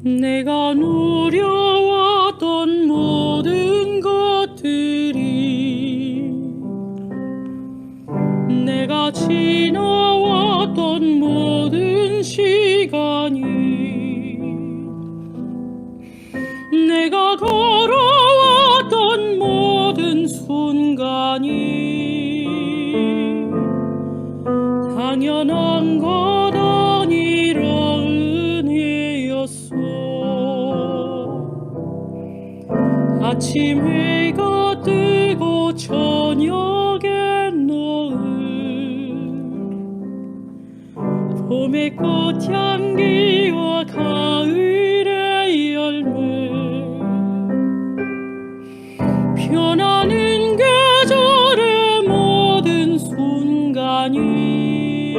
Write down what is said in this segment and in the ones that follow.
내가 누려왔던 모든 것들이, 내가 지나왔던 모든 시간이, 내가 걸어왔던 모든 순간이 당연한 것 아니라 은혜였어. 아침 해가 뜨고 저녁에 노을, 봄의 꽃향기와 가을의 열매, 변하는 계절의 모든 순간이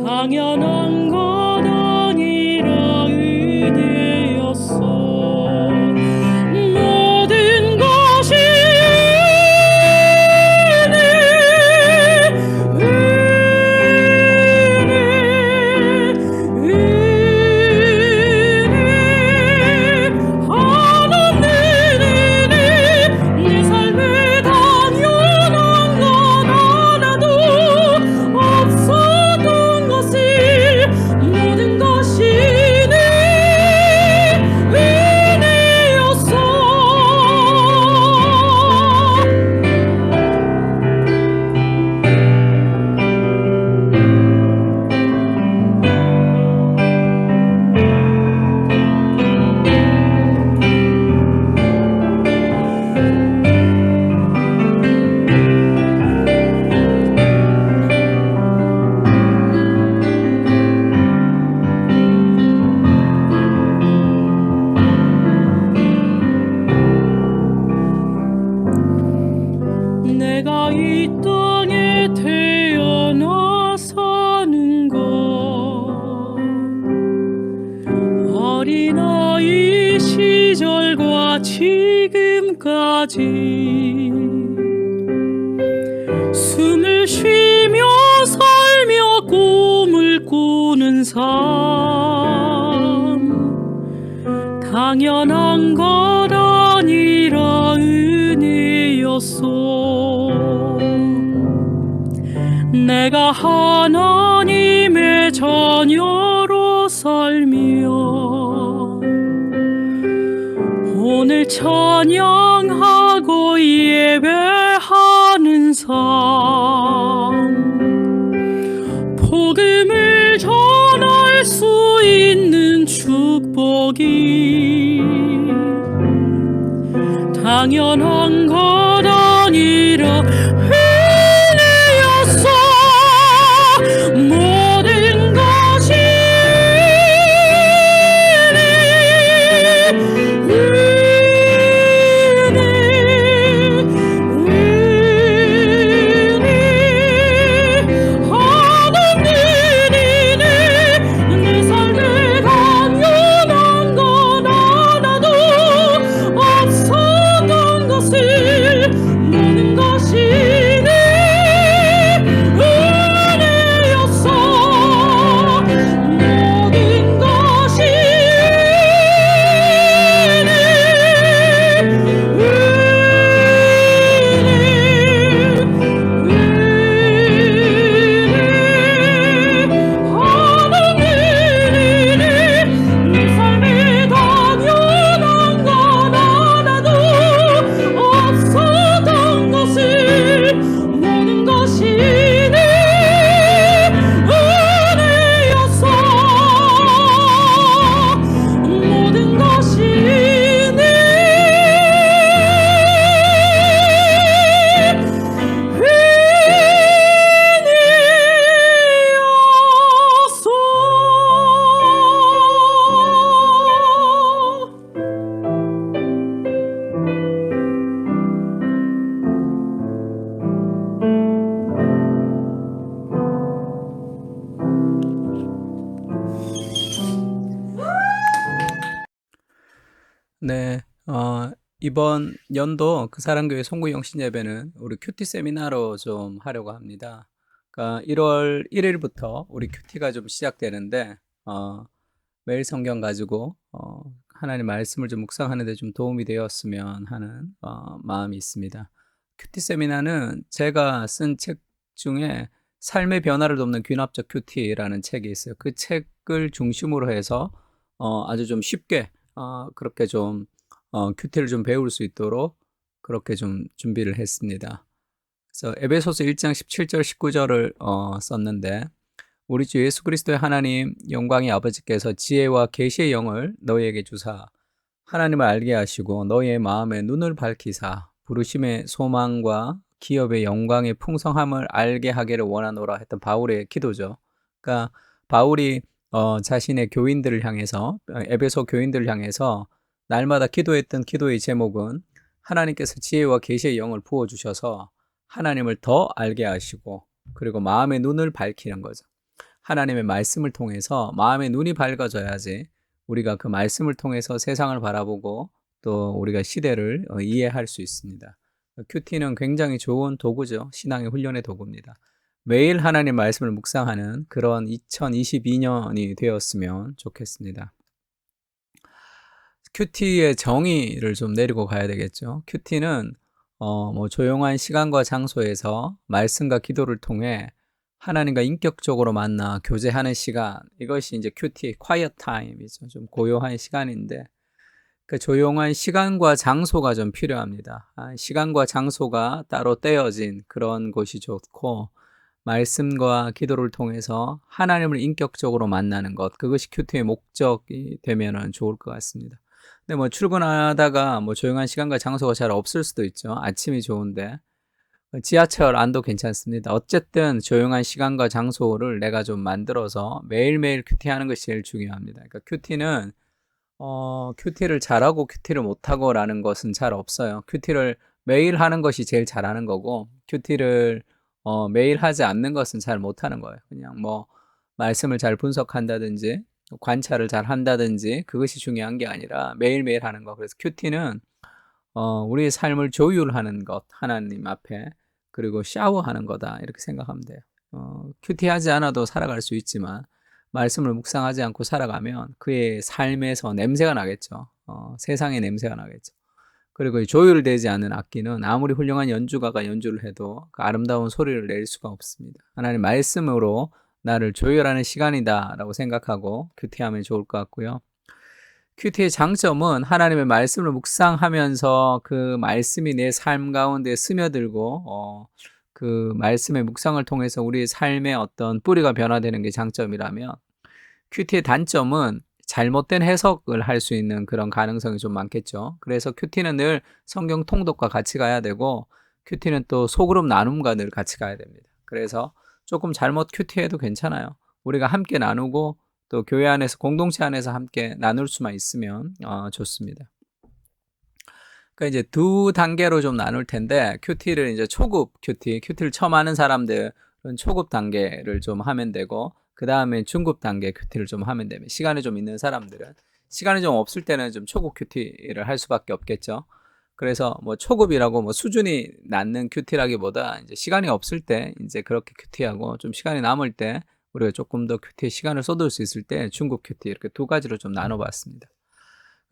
당연한 것 아니라 은혜였어. 모든 것이 내가 이 땅에 태어나 사는 것, 어린아이 시절과 지금까지 숨을 쉬며 살며 꿈을 꾸는 삶, 당연한 것 아니라 은혜였어. 내가 하나님의 자녀로 살며 오늘 찬양하고 예배하는 삶, 복음을 전할 수 있는 축복이 당연한 것 아니라 은혜였어. 모든 것이 없었던 것을 네, 이번 연도 그 사랑교회 송구 영신 예배는 우리 큐티 세미나로 좀 하려고 합니다. 그러니까 1월 1일부터 우리 큐티가 좀 시작되는데, 매일 성경 가지고, 하나님 말씀을 좀 묵상하는 데 좀 도움이 되었으면 하는, 마음이 있습니다. 큐티 세미나는 제가 쓴 책 중에 삶의 변화를 돕는 귀납적 큐티라는 책이 있어요. 그 책을 중심으로 해서, 아주 좀 쉽게 그렇게 좀 큐티를 좀 배울 수 있도록 그렇게 좀 준비를 했습니다. 그래서 에베소서 1장 17절 19절을 썼는데, 우리 주 예수 그리스도의 하나님 영광의 아버지께서 지혜와 계시의 영을 너희에게 주사 하나님을 알게 하시고 너희의 마음에 눈을 밝히사 부르심의 소망과 기업의 영광의 풍성함을 알게 하기를 원하노라 했던 바울의 기도죠. 그러니까 바울이 자신의 교인들을 향해서 에베소 교인들을 향해서 날마다 기도했던 기도의 제목은 하나님께서 지혜와 계시의 영을 부어 주셔서 하나님을 더 알게 하시고 그리고 마음의 눈을 밝히는 거죠. 하나님의 말씀을 통해서 마음의 눈이 밝아져야지 우리가 그 말씀을 통해서 세상을 바라보고 또 우리가 시대를 이해할 수 있습니다. 큐티는 굉장히 좋은 도구죠. 신앙의 훈련의 도구입니다. 매일 하나님 말씀을 묵상하는 그런 2022년이 되었으면 좋겠습니다. 큐티의 정의를 좀 내리고 가야 되겠죠. 큐티는 뭐 조용한 시간과 장소에서 말씀과 기도를 통해 하나님과 인격적으로 만나 교제하는 시간, 이것이 이제 큐티, quiet time이죠. 좀 고요한 시간인데, 그 조용한 시간과 장소가 좀 필요합니다. 시간과 장소가 따로 떼어진 그런 곳이 좋고, 말씀과 기도를 통해서 하나님을 인격적으로 만나는 것, 그것이 큐티의 목적이 되면은 좋을 것 같습니다. 근데 뭐 출근하다가 뭐 조용한 시간과 장소가 잘 없을 수도 있죠. 아침이 좋은데. 지하철 안도 괜찮습니다. 어쨌든 조용한 시간과 장소를 내가 좀 만들어서 매일매일 큐티하는 것이 제일 중요합니다. 그러니까 큐티를 잘하고 큐티를 못하고라는 것은 잘 없어요. 큐티를 매일 하는 것이 제일 잘하는 거고, 큐티를 매일 하지 않는 것은 잘 못하는 거예요. 그냥 뭐 말씀을 잘 분석한다든지 관찰을 잘 한다든지 그것이 중요한 게 아니라 매일매일 하는 거. 그래서 큐티는 우리의 삶을 조율하는 것, 하나님 앞에, 그리고 샤워하는 거다. 이렇게 생각하면 돼요. 큐티하지 않아도 살아갈 수 있지만, 말씀을 묵상하지 않고 살아가면 그의 삶에서 냄새가 나겠죠. 세상의 냄새가 나겠죠. 그리고 조율되지 않은 악기는 아무리 훌륭한 연주가가 연주를 해도 그 아름다운 소리를 낼 수가 없습니다. 하나님 말씀으로 나를 조율하는 시간이다라고 생각하고 큐티하면 좋을 것 같고요. 큐티의 장점은 하나님의 말씀을 묵상하면서 그 말씀이 내 삶 가운데 스며들고 그 말씀의 묵상을 통해서 우리의 삶의 어떤 뿌리가 변화되는 게 장점이라면, 큐티의 단점은 잘못된 해석을 할 수 있는 그런 가능성이 좀 많겠죠. 그래서 큐티는 늘 성경 통독과 같이 가야 되고, 큐티는 또 소그룹 나눔과 늘 같이 가야 됩니다. 그래서 조금 잘못 큐티해도 괜찮아요. 우리가 함께 나누고 또 교회 안에서 공동체 안에서 함께 나눌 수만 있으면 좋습니다. 그러니까 이제 두 단계로 좀 나눌 텐데, 큐티를 이제 초급 큐티를 처음 하는 사람들은 초급 단계를 좀 하면 되고, 그 다음에 중급 단계 큐티를 좀 하면 되면, 시간이 좀 있는 사람들은, 시간이 좀 없을 때는 좀 초급 큐티를 할 수밖에 없겠죠. 그래서 뭐 초급이라고 뭐 수준이 낮는 큐티라기보다 이제 시간이 없을 때 이제 그렇게 큐티하고, 좀 시간이 남을 때 우리가 조금 더 큐티에 시간을 쏟을 수 있을 때 중급 큐티, 이렇게 두 가지로 좀 나눠봤습니다.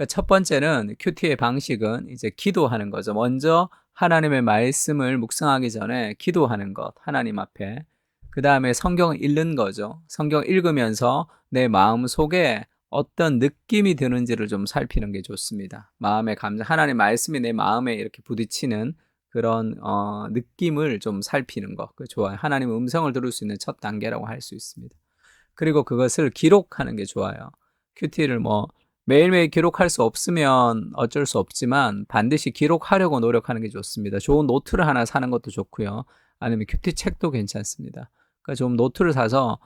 첫 번째는 큐티의 방식은 이제 기도하는 거죠. 먼저 하나님의 말씀을 묵상하기 전에 기도하는 것, 하나님 앞에. 그 다음에 성경을 읽는 거죠. 성경 읽으면서 내 마음 속에 어떤 느낌이 드는지를 좀 살피는 게 좋습니다. 마음의 감정, 하나님 말씀이 내 마음에 이렇게 부딪히는 그런 느낌을 좀 살피는 거, 그 좋아요. 하나님의 음성을 들을 수 있는 첫 단계라고 할 수 있습니다. 그리고 그것을 기록하는 게 좋아요. 큐티를 뭐 매일매일 기록할 수 없으면 어쩔 수 없지만 반드시 기록하려고 노력하는 게 좋습니다. 좋은 노트를 하나 사는 것도 좋고요. 아니면 큐티 책도 괜찮습니다. 그러니까 좀 노트를 사서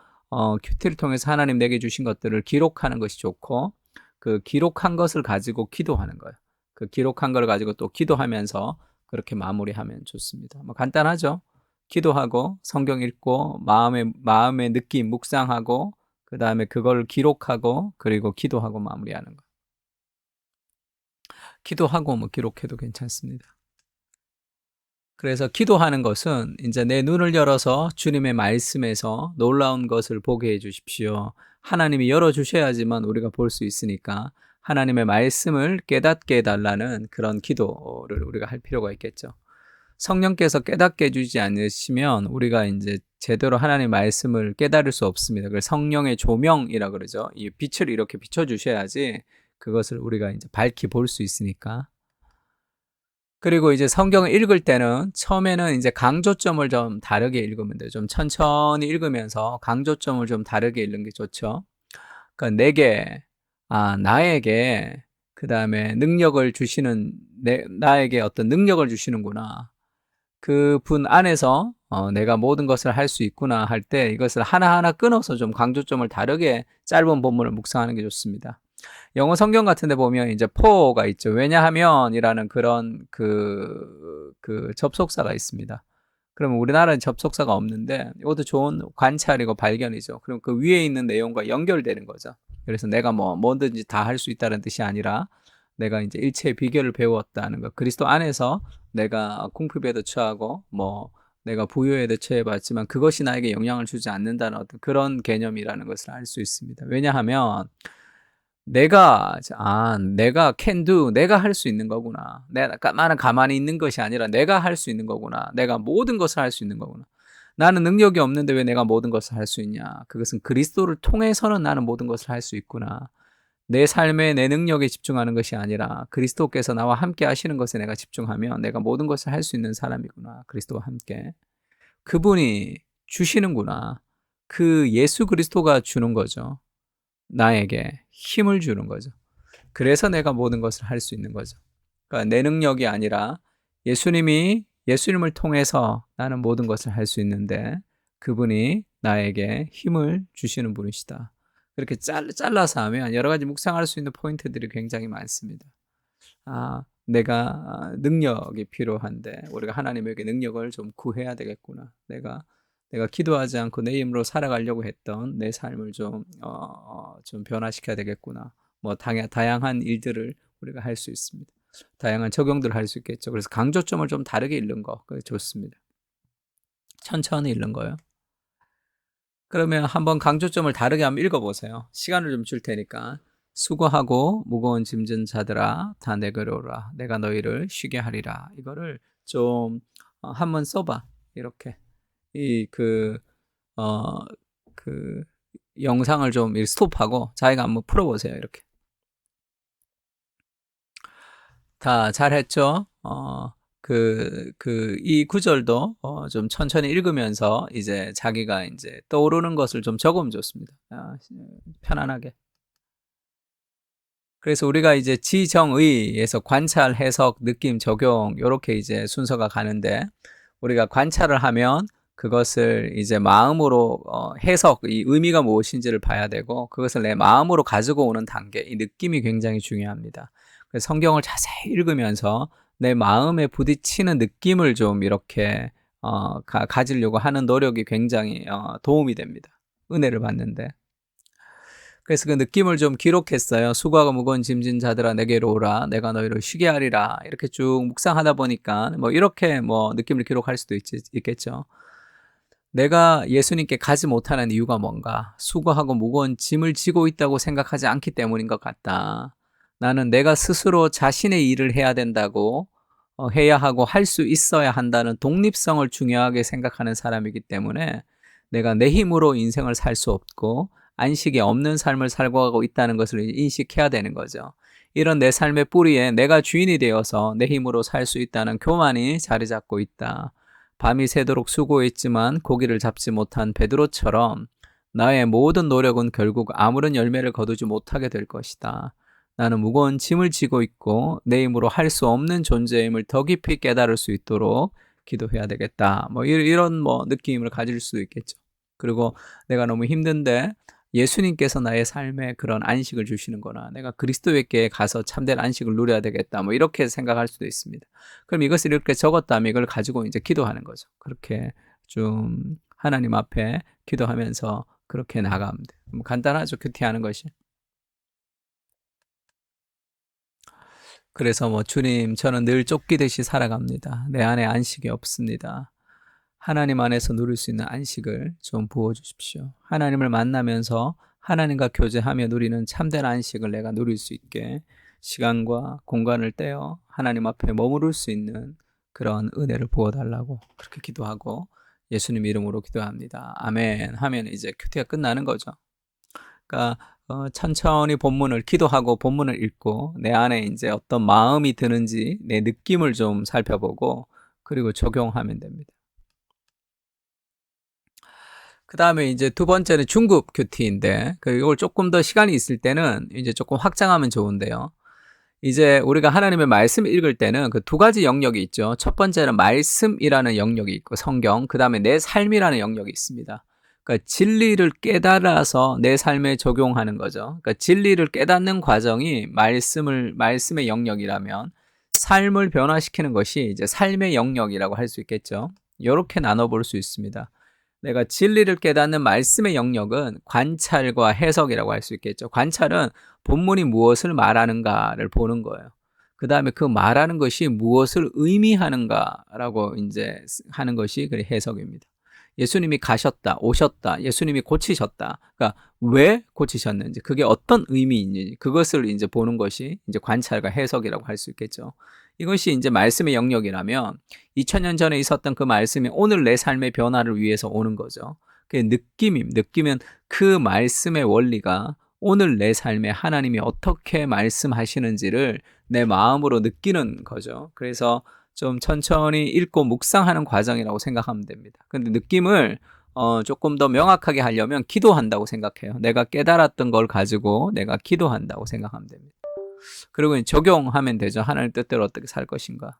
큐티를 통해서 하나님 내게 주신 것들을 기록하는 것이 좋고, 그 기록한 것을 가지고 기도하는 거예요. 그 기록한 걸 가지고 또 기도하면서 그렇게 마무리하면 좋습니다. 뭐 간단하죠. 기도하고 성경 읽고 마음의 느낌 묵상하고 그 다음에 그걸 기록하고 그리고 기도하고 마무리하는 거. 기도하고 뭐 기록해도 괜찮습니다. 그래서 기도하는 것은 이제 내 눈을 열어서 주님의 말씀에서 놀라운 것을 보게 해 주십시오. 하나님이 열어주셔야지만 우리가 볼 수 있으니까 하나님의 말씀을 깨닫게 해달라는 그런 기도를 우리가 할 필요가 있겠죠. 성령께서 깨닫게 해주지 않으시면 우리가 이제 제대로 하나님의 말씀을 깨달을 수 없습니다. 그걸 성령의 조명이라 그러죠. 이 빛을 이렇게 비춰주셔야지 그것을 우리가 이제 밝히 볼 수 있으니까. 그리고 이제 성경을 읽을 때는 처음에는 이제 강조점을 좀 다르게 읽으면 돼요. 좀 천천히 읽으면서 강조점을 좀 다르게 읽는 게 좋죠. 그러니까 나에게, 그 다음에 능력을 주시는, 나에게 어떤 능력을 주시는구나. 그 분 안에서 내가 모든 것을 할 수 있구나 할 때 이것을 하나하나 끊어서 좀 강조점을 다르게 짧은 본문을 묵상하는 게 좋습니다. 영어 성경 같은 데 보면 이제 for가 있죠. 왜냐하면이라는 그런 그 접속사가 있습니다. 그러면 우리나라는 접속사가 없는데 이것도 좋은 관찰이고 발견이죠. 그럼 그 위에 있는 내용과 연결되는 거죠. 그래서 내가 뭐든지 다 할 수 있다는 뜻이 아니라 내가 이제 일체의 비결을 배웠다는 거. 그리스도 안에서 내가 궁핍에도 처하고 내가 부유에도 처해봤지만 그것이 나에게 영향을 주지 않는다는 어떤 그런 개념이라는 것을 알 수 있습니다. 왜냐하면 내가 can do, 내가 할 수 있는 거구나. 나는 가만히 있는 것이 아니라 내가 할 수 있는 거구나. 내가 모든 것을 할 수 있는 거구나. 나는 능력이 없는데 왜 내가 모든 것을 할 수 있냐. 그것은 그리스도를 통해서는 나는 모든 것을 할 수 있구나. 내 삶에 내 능력에 집중하는 것이 아니라 그리스도께서 나와 함께 하시는 것에 내가 집중하면 내가 모든 것을 할 수 있는 사람이구나. 그리스도와 함께. 그분이 주시는구나. 그 예수 그리스도가 주는 거죠. 나에게 힘을 주는 거죠. 그래서 내가 모든 것을 할 수 있는 거죠. 그러니까 내 능력이 아니라 예수님을 통해서 나는 모든 것을 할 수 있는데 그분이 나에게 힘을 주시는 분이시다. 그렇게 잘라서 하면 여러 가지 묵상할 수 있는 포인트들이 굉장히 많습니다. 내가 능력이 필요한데 우리가 하나님에게 능력을 좀 구해야 되겠구나. 내가 기도하지 않고 내 힘으로 살아가려고 했던 내 삶을 좀 변화시켜야 되겠구나. 다양한 일들을 우리가 할 수 있습니다. 다양한 적용들을 할 수 있겠죠. 그래서 강조점을 좀 다르게 읽는 거, 그게 좋습니다. 천천히 읽는 거요. 그러면 한번 강조점을 다르게 한번 읽어보세요. 시간을 좀 줄 테니까. 수고하고 무거운 짐진 자들아 다 내게로 오라. 내가 너희를 쉬게 하리라. 이거를 좀 한번 써봐. 이렇게. 영상을 좀 스톱하고 자기가 한번 풀어보세요. 이렇게. 다 잘했죠? 이 구절도 좀 천천히 읽으면서 이제 자기가 이제 떠오르는 것을 좀 적으면 좋습니다. 편안하게. 그래서 우리가 이제 지정의에서 관찰, 해석, 느낌, 적용 이렇게 이제 순서가 가는데 우리가 관찰을 하면 그것을 이제 마음으로 해석, 이 의미가 무엇인지를 봐야 되고 그것을 내 마음으로 가지고 오는 단계, 이 느낌이 굉장히 중요합니다. 그래서 성경을 자세히 읽으면서 내 마음에 부딪히는 느낌을 좀 이렇게 가지려고 하는 노력이 굉장히 도움이 됩니다. 은혜를 받는데. 그래서 그 느낌을 좀 기록했어요. 수고하고 무거운 짐진 자들아 내게로 오라. 내가 너희를 쉬게 하리라. 이렇게 쭉 묵상하다 보니까 이렇게 느낌을 기록할 수도 있겠죠. 내가 예수님께 가지 못하는 이유가 뭔가? 수고하고 무거운 짐을 지고 있다고 생각하지 않기 때문인 것 같다. 나는 내가 스스로 자신의 일을 해야 된다고 해야 하고 할 수 있어야 한다는 독립성을 중요하게 생각하는 사람이기 때문에 내가 내 힘으로 인생을 살 수 없고 안식이 없는 삶을 살고 가고 있다는 것을 인식해야 되는 거죠. 이런 내 삶의 뿌리에 내가 주인이 되어서 내 힘으로 살 수 있다는 교만이 자리 잡고 있다. 밤이 새도록 수고했지만 고기를 잡지 못한 베드로처럼 나의 모든 노력은 결국 아무런 열매를 거두지 못하게 될 것이다. 나는 무거운 짐을 지고 있고 내 힘으로 할 수 없는 존재임을 더 깊이 깨달을 수 있도록 기도해야 되겠다. 이런 느낌을 가질 수도 있겠죠. 그리고 내가 너무 힘든데 예수님께서 나의 삶에 그런 안식을 주시는구나. 내가 그리스도에게 가서 참된 안식을 누려야 되겠다. 이렇게 생각할 수도 있습니다. 그럼 이것을 이렇게 적었다면 이걸 가지고 이제 기도하는 거죠. 그렇게 좀 하나님 앞에 기도하면서 그렇게 나가면 돼요. 간단하죠. 큐티하는 것이. 그래서 뭐 주님 저는 늘 쫓기듯이 살아갑니다. 내 안에 안식이 없습니다. 하나님 안에서 누릴 수 있는 안식을 좀 부어주십시오. 하나님을 만나면서 하나님과 교제하며 누리는 참된 안식을 내가 누릴 수 있게 시간과 공간을 떼어 하나님 앞에 머무를 수 있는 그런 은혜를 부어달라고 그렇게 기도하고 예수님 이름으로 기도합니다. 아멘 하면 이제 큐티가 끝나는 거죠. 그러니까 천천히 본문을 기도하고 본문을 읽고 내 안에 이제 어떤 마음이 드는지 내 느낌을 좀 살펴보고 그리고 적용하면 됩니다. 그 다음에 이제 두 번째는 중급 큐티인데, 이걸 조금 더 시간이 있을 때는 이제 조금 확장하면 좋은데요. 이제 우리가 하나님의 말씀 읽을 때는 그 두 가지 영역이 있죠. 첫 번째는 말씀이라는 영역이 있고 성경, 그 다음에 내 삶이라는 영역이 있습니다. 그러니까 진리를 깨달아서 내 삶에 적용하는 거죠. 그러니까 진리를 깨닫는 과정이 말씀의 영역이라면 삶을 변화시키는 것이 이제 삶의 영역이라고 할 수 있겠죠. 이렇게 나눠볼 수 있습니다. 내가 진리를 깨닫는 말씀의 영역은 관찰과 해석이라고 할 수 있겠죠. 관찰은 본문이 무엇을 말하는가를 보는 거예요. 그 다음에 그 말하는 것이 무엇을 의미하는가라고 이제 하는 것이 그 해석입니다. 예수님이 가셨다, 오셨다, 예수님이 고치셨다. 그러니까 왜 고치셨는지, 그게 어떤 의미인지, 그것을 이제 보는 것이 이제 관찰과 해석이라고 할 수 있겠죠. 이것이 이제 말씀의 영역이라면 2000년 전에 있었던 그 말씀이 오늘 내 삶의 변화를 위해서 오는 거죠. 그게 느끼면 그 말씀의 원리가 오늘 내 삶에 하나님이 어떻게 말씀하시는지를 내 마음으로 느끼는 거죠. 그래서 좀 천천히 읽고 묵상하는 과정이라고 생각하면 됩니다. 근데 느낌을 조금 더 명확하게 하려면 기도한다고 생각해요. 내가 깨달았던 걸 가지고 내가 기도한다고 생각하면 됩니다. 그리고 적용하면 되죠. 하나님 뜻대로 어떻게 살 것인가.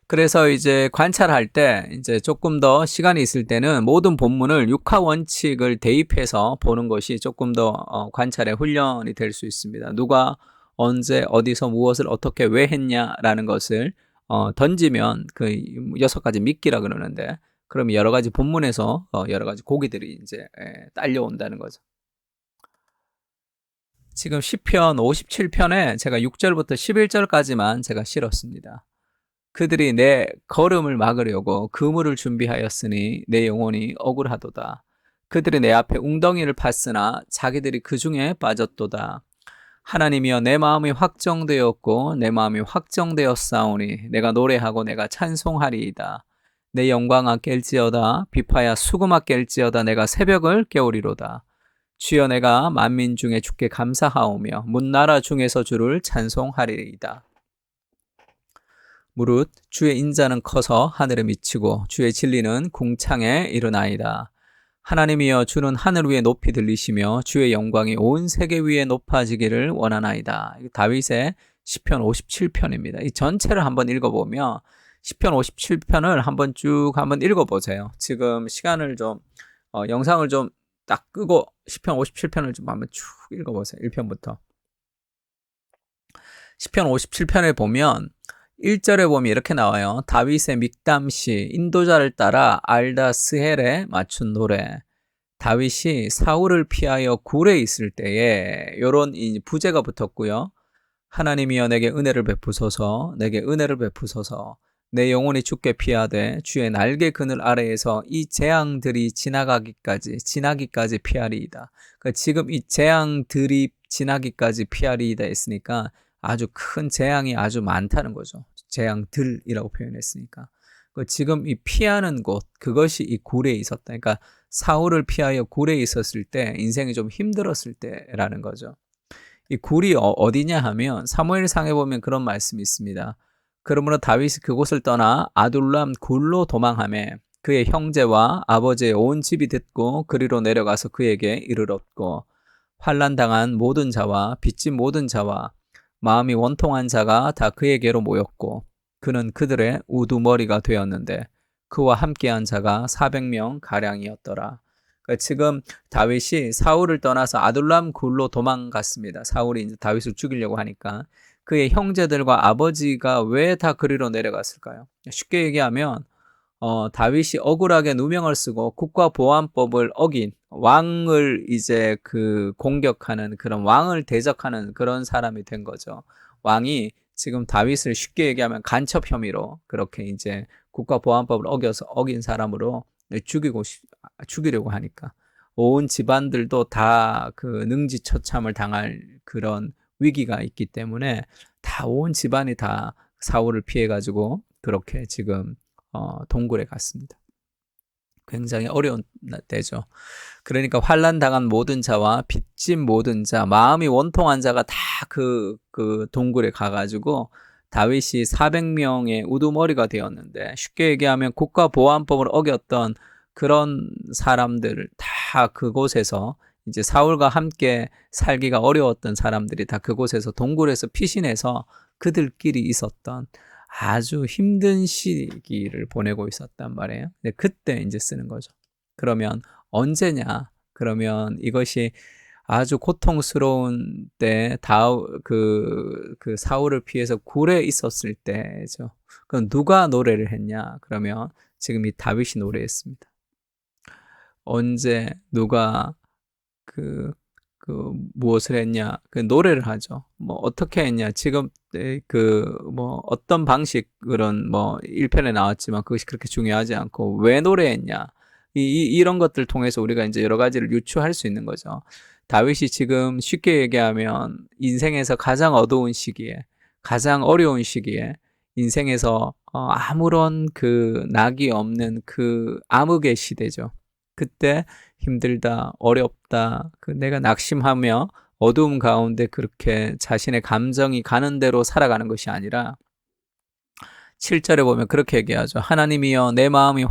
그래서 이제 관찰할 때 이제 조금 더 시간이 있을 때는 모든 본문을 육하 원칙을 대입해서 보는 것이 조금 더 관찰의 훈련이 될 수 있습니다. 누가 언제 어디서 무엇을 어떻게 왜 했냐라는 것을 던지면 그 6가지 미끼라 그러는데, 그럼 여러 가지 본문에서 여러 가지 고기들이 이제 딸려온다는 거죠. 지금 시편 57편에 제가 6절부터 11절까지만 제가 실었습니다. 그들이 내 걸음을 막으려고 그물을 준비하였으니 내 영혼이 억울하도다. 그들이 내 앞에 웅덩이를 팠으나 자기들이 그 중에 빠졌도다. 하나님이여, 내 마음이 확정되었고 내 마음이 확정되었사오니 내가 노래하고 내가 찬송하리이다. 내 영광아 깰지어다. 비파야 수금아 깰지어다. 내가 새벽을 깨우리로다. 주여, 내가 만민 중에 주께 감사하오며 문나라 중에서 주를 찬송하리이다. 무릇 주의 인자는 커서 하늘에 미치고 주의 진리는 궁창에 이르나이다. 하나님이여, 주는 하늘 위에 높이 들리시며 주의 영광이 온 세계 위에 높아지기를 원하나이다. 다윗의 시편 57편입니다. 이 전체를 한번 읽어보면 시편 57편을 한번 쭉 한번 읽어보세요. 지금 시간을 좀 영상을 좀 딱 끄고 시편 57편을 좀 한번 쭉 읽어보세요. 1편부터. 시편 57편에 보면 1절에 보면 이렇게 나와요. 다윗의 믹담시, 인도자를 따라 알다스헬에 맞춘 노래. 다윗이 사울을 피하여 굴에 있을 때에 이런 부제가 붙었고요. 하나님이여, 내게 은혜를 베푸소서, 내게 은혜를 베푸소서. 내 영혼이 주께 피하되 주의 날개 그늘 아래에서 이 재앙들이 지나기까지 피하리이다. 그러니까 지금 이 재앙들이 지나기까지 피하리이다 했으니까 아주 큰 재앙이 아주 많다는 거죠. 재앙들이라고 표현했으니까. 지금 이 피하는 곳, 그것이 이 굴에 있었다. 그러니까 사울을 피하여 굴에 있었을 때 인생이 좀 힘들었을 때라는 거죠. 이 굴이 어디냐 하면 사무엘상에 보면 그런 말씀이 있습니다. 그러므로 다윗이 그곳을 떠나 아둘람 굴로 도망하매 그의 형제와 아버지의 온 집이 듣고 그리로 내려가서 그에게 이르렀고, 환난당한 모든 자와 빚진 모든 자와 마음이 원통한 자가 다 그에게로 모였고 그는 그들의 우두머리가 되었는데 그와 함께한 자가 400명 가량이었더라. 그러니까 지금 다윗이 사울을 떠나서 아둘람 굴로 도망갔습니다. 사울이 이제 다윗을 죽이려고 하니까 그의 형제들과 아버지가 왜 다 그리로 내려갔을까요? 쉽게 얘기하면 다윗이 억울하게 누명을 쓰고 국가보안법을 어긴 왕을 이제 그 공격하는 그런 왕을 대적하는 그런 사람이 된 거죠. 왕이 지금 다윗을 쉽게 얘기하면 간첩 혐의로 그렇게 이제 국가보안법을 어긴 사람으로 죽이려고 하니까 온 집안들도 다 그 능지처참을 당할 그런 위기가 있기 때문에 다 온 집안이 다 사울을 피해가지고 그렇게 지금 동굴에 갔습니다. 굉장히 어려운 때죠. 그러니까 환난 당한 모든 자와 빚진 모든 자, 마음이 원통한 자가 다 그 동굴에 가가지고 다윗이 400명의 우두머리가 되었는데 쉽게 얘기하면 국가보안법을 어겼던 그런 사람들 다 그곳에서 이제 사울과 함께 살기가 어려웠던 사람들이 다 그곳에서 동굴에서 피신해서 그들끼리 있었던 아주 힘든 시기를 보내고 있었단 말이에요. 그때 이제 쓰는 거죠. 그러면 언제냐? 그러면 이것이 아주 고통스러운 때 그 사울을 피해서 굴에 있었을 때죠. 그럼 누가 노래를 했냐? 그러면 지금 이 다윗이 노래했습니다. 언제 누가 무엇을 했냐? 그 노래를 하죠. 뭐 어떻게 했냐? 지금 뭐 어떤 방식 그런 뭐 1편에 나왔지만 그것이 그렇게 중요하지 않고 왜 노래했냐? 이런 것들 통해서 우리가 이제 여러 가지를 유추할 수 있는 거죠. 다윗이 지금 쉽게 얘기하면 인생에서 가장 어두운 시기에, 가장 어려운 시기에 인생에서 아무런 그 낙이 없는 그 암흑의 시대죠. 그때 힘들다, 어렵다, 내가 낙심하며 어두움 가운데 그렇게 자신의 감정이 가는 대로 살아가는 것이 아니라 7절에 보면 그렇게 얘기하죠. 하나님이여 내 마음이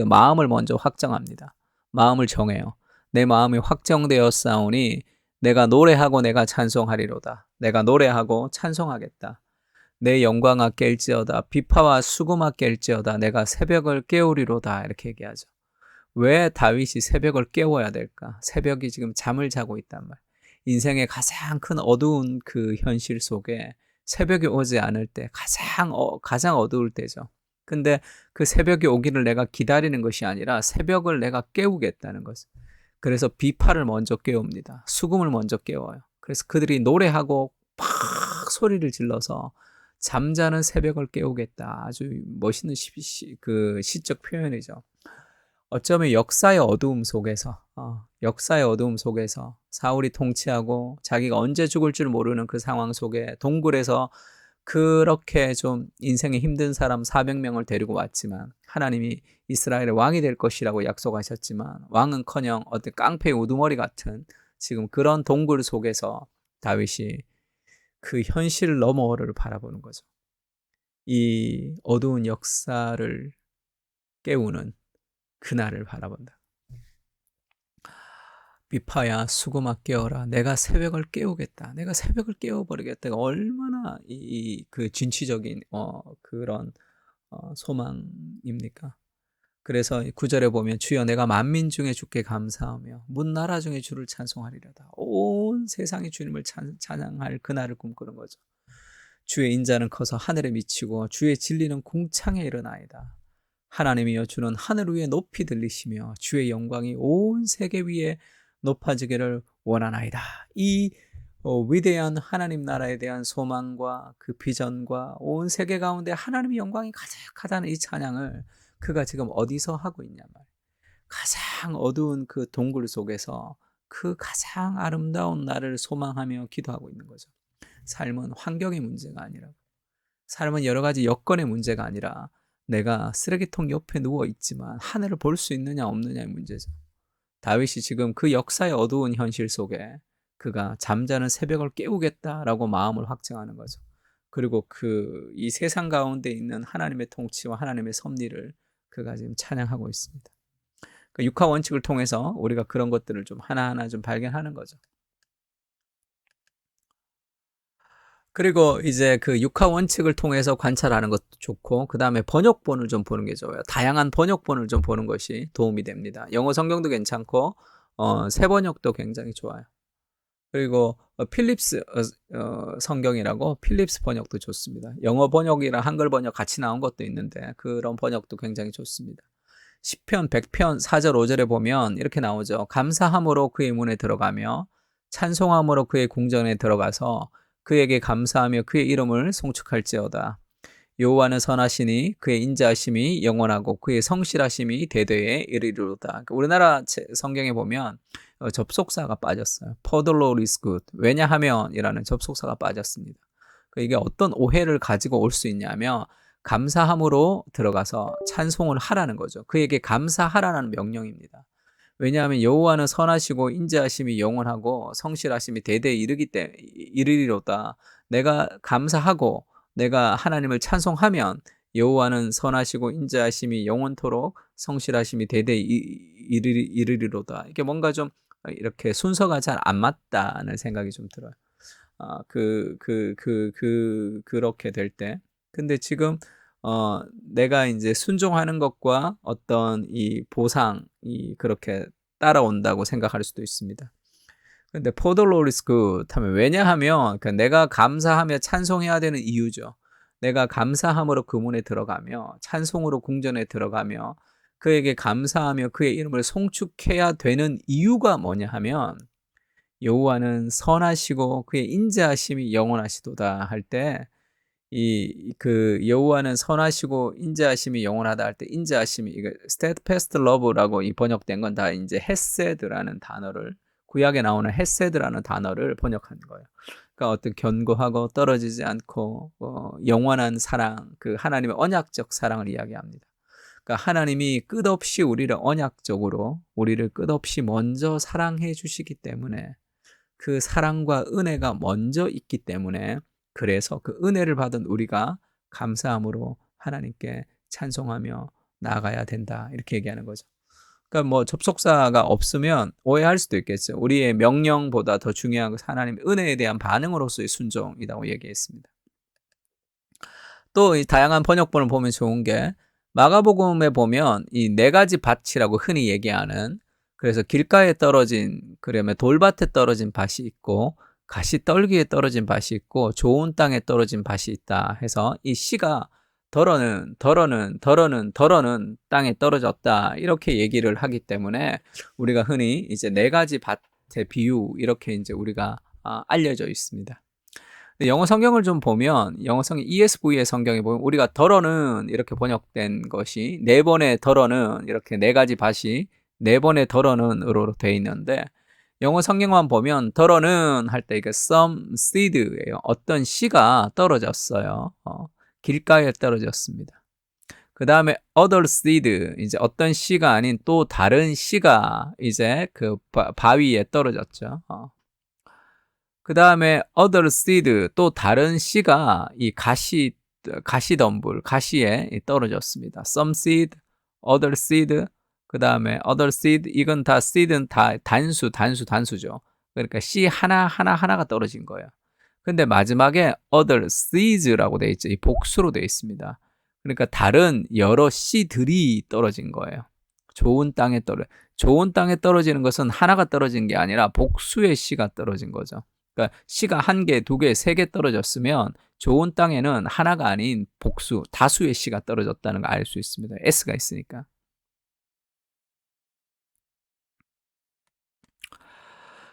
마음을 먼저 확정합니다. 마음을 정해요. 내 마음이 확정되었사오니 내가 노래하고 내가 찬송하리로다. 내가 노래하고 찬송하겠다. 내 영광아 깰지어다. 비파와 수금아 깰지어다. 내가 새벽을 깨우리로다. 이렇게 얘기하죠. 왜 다윗이 새벽을 깨워야 될까? 새벽이 지금 잠을 자고 있단 말. 인생의 가장 큰 어두운 그 현실 속에 새벽이 오지 않을 때 가장 어두울 때죠. 근데 그 새벽이 오기를 내가 기다리는 것이 아니라 새벽을 내가 깨우겠다는 것. 그래서 비파를 먼저 깨웁니다. 수금을 먼저 깨워요. 그래서 그들이 노래하고 팍 소리를 질러서 잠자는 새벽을 깨우겠다. 아주 멋있는 시적 표현이죠. 어쩌면 역사의 어두움 속에서 사울이 통치하고 자기가 언제 죽을 줄 모르는 그 상황 속에 동굴에서 그렇게 좀 인생에 힘든 사람 400명을 데리고 왔지만 하나님이 이스라엘의 왕이 될 것이라고 약속하셨지만 왕은커녕 어떤 깡패 우두머리 같은 지금 그런 동굴 속에서 다윗이 그 현실 너머를 바라보는 거죠. 이 어두운 역사를 깨우는 그날을 바라본다. 비파야 수금아 깨어라. 내가 새벽을 깨우겠다. 내가 새벽을 깨워버리겠다. 얼마나 그 진취적인 그런 소망입니까? 그래서 9절에 보면 주여 내가 만민 중에 주께 감사하며 문나라 중에 주를 찬송하리로다. 온 세상이 주님을 찬양할 그날을 꿈꾸는 거죠. 주의 인자는 커서 하늘에 미치고 주의 진리는 궁창에 이르나이다. 하나님이여 주는 하늘 위에 높이 들리시며 주의 영광이 온 세계 위에 높아지기를 원하나이다. 이 위대한 하나님 나라에 대한 소망과 그 비전과 온 세계 가운데 하나님의 영광이 가득하다는 이 찬양을 그가 지금 어디서 하고 있냐 말. 가장 어두운 그 동굴 속에서 그 가장 아름다운 날을 소망하며 기도하고 있는 거죠. 삶은 환경의 문제가 아니라, 삶은 여러 가지 여건의 문제가 아니라 내가 쓰레기통 옆에 누워 있지만 하늘을 볼 수 있느냐 없느냐의 문제죠. 다윗이 지금 그 역사의 어두운 현실 속에 그가 잠자는 새벽을 깨우겠다라고 마음을 확정하는 거죠. 그리고 이 세상 가운데 있는 하나님의 통치와 하나님의 섭리를 그가 지금 찬양하고 있습니다. 그 육하 원칙을 통해서 우리가 그런 것들을 좀 하나하나 좀 발견하는 거죠. 그리고 이제 그 육하 원칙을 통해서 관찰하는 것도 좋고, 그 다음에 번역본을 좀 보는 게 좋아요. 다양한 번역본을 좀 보는 것이 도움이 됩니다. 영어 성경도 괜찮고, 새 번역도 굉장히 좋아요. 그리고 필립스 성경이라고 필립스 번역도 좋습니다. 영어 번역이랑 한글 번역 같이 나온 것도 있는데 그런 번역도 굉장히 좋습니다. 시편 100편 4절 5절에 보면 이렇게 나오죠. 감사함으로 그의 문에 들어가며 찬송함으로 그의 궁전에 들어가서 그에게 감사하며 그의 이름을 송축할지어다. 여호와는 선하시니 그의 인자하심이 영원하고 그의 성실하심이 대대에 이르리로다. 우리나라 성경에 보면 접속사가 빠졌어요. For the Lord is good. 왜냐하면 이라는 접속사가 빠졌습니다. 이게 어떤 오해를 가지고 올 수 있냐면 감사함으로 들어가서 찬송을 하라는 거죠. 그에게 감사하라는 명령입니다. 왜냐하면 여호와는 선하시고 인자하심이 영원하고 성실하심이 대대에 이르리로다. 내가 감사하고 내가 하나님을 찬송하면 여호와는 선하시고 인자하심이 영원토록 성실하심이 대대에 이르리로다. 이게 뭔가 좀 이렇게 순서가 잘 안 맞다는 생각이 좀 들어요. 그렇게 될 때. 근데 지금 내가 이제 순종하는 것과 어떤 이 보상이 그렇게 따라온다고 생각할 수도 있습니다. 근데 For the Lord is good 하면 왜냐하면 내가 감사하며 찬송해야 되는 이유죠. 내가 감사함으로 그 문에 들어가며 찬송으로 궁전에 들어가며 그에게 감사하며 그의 이름을 송축해야 되는 이유가 뭐냐 하면 여호와는 선하시고 그의 인자하심이 영원하시도다 할 때 그 여호와는 선하시고 인자하심이 영원하다 할 때 인자하심이 이거 steadfast love라고 이 번역된 건 다 이제 헤세드라는 단어를 구약에 나오는 헤세드라는 단어를 번역한 거예요. 그러니까 어떤 견고하고 떨어지지 않고 영원한 사랑, 그 하나님의 언약적 사랑을 이야기합니다. 그러니까 하나님이 끝없이 우리를 언약적으로 우리를 끝없이 먼저 사랑해 주시기 때문에 그 사랑과 은혜가 먼저 있기 때문에 그래서 그 은혜를 받은 우리가 감사함으로 하나님께 찬송하며 나아가야 된다. 이렇게 얘기하는 거죠. 그러니까 뭐 접속사가 없으면 오해할 수도 있겠죠. 우리의 명령보다 더 중요한 것은 하나님의 은혜에 대한 반응으로서의 순종이라고 얘기했습니다. 또 이 다양한 번역본을 보면 좋은 게 마가복음에 보면 이 네 가지 밭이라고 흔히 얘기하는 그래서 길가에 떨어진 그러면 돌밭에 떨어진 밭이 있고 가시떨기에 떨어진 밭이 있고 좋은 땅에 떨어진 밭이 있다 해서 이 시가 덜어는 땅에 떨어졌다 이렇게 얘기를 하기 때문에 우리가 흔히 이제 네 가지 밭의 비유 이렇게 이제 우리가 알려져 있습니다. 영어 성경을 좀 보면 영어 성경 ESV의 성경에 보면 우리가 덜어는 이렇게 번역된 것이 네 번의 덜어는 이렇게 네 가지 밭이 네 번의 덜어는으로 되어 있는데 영어 성경만 보면 덜어는 할 때 이게 some seed예요. 어떤 씨가 떨어졌어요. 길가에 떨어졌습니다. 그 다음에 other seed 이제 어떤 씨가 아닌 또 다른 씨가 이제 그 바위에 떨어졌죠. 그 다음에 other seed 또 다른 씨가 이 가시덤불 가시에 떨어졌습니다. some seed, other seed 그 다음에 other seed 이건 다 seed는 다 단수죠. 그러니까 씨 하나가 떨어진 거예요. 근데 마지막에 other seeds라고 되어 있죠. 이 복수로 되어 있습니다. 그러니까 다른 여러 씨들이 떨어진 거예요. 좋은 땅에 떨어지는 것은 하나가 떨어진 게 아니라 복수의 씨가 떨어진 거죠. 그러니까 씨가 1개, 2개, 3개 떨어졌으면 좋은 땅에는 하나가 아닌 복수, 다수의 씨가 떨어졌다는 걸 알 수 있습니다. S가 있으니까.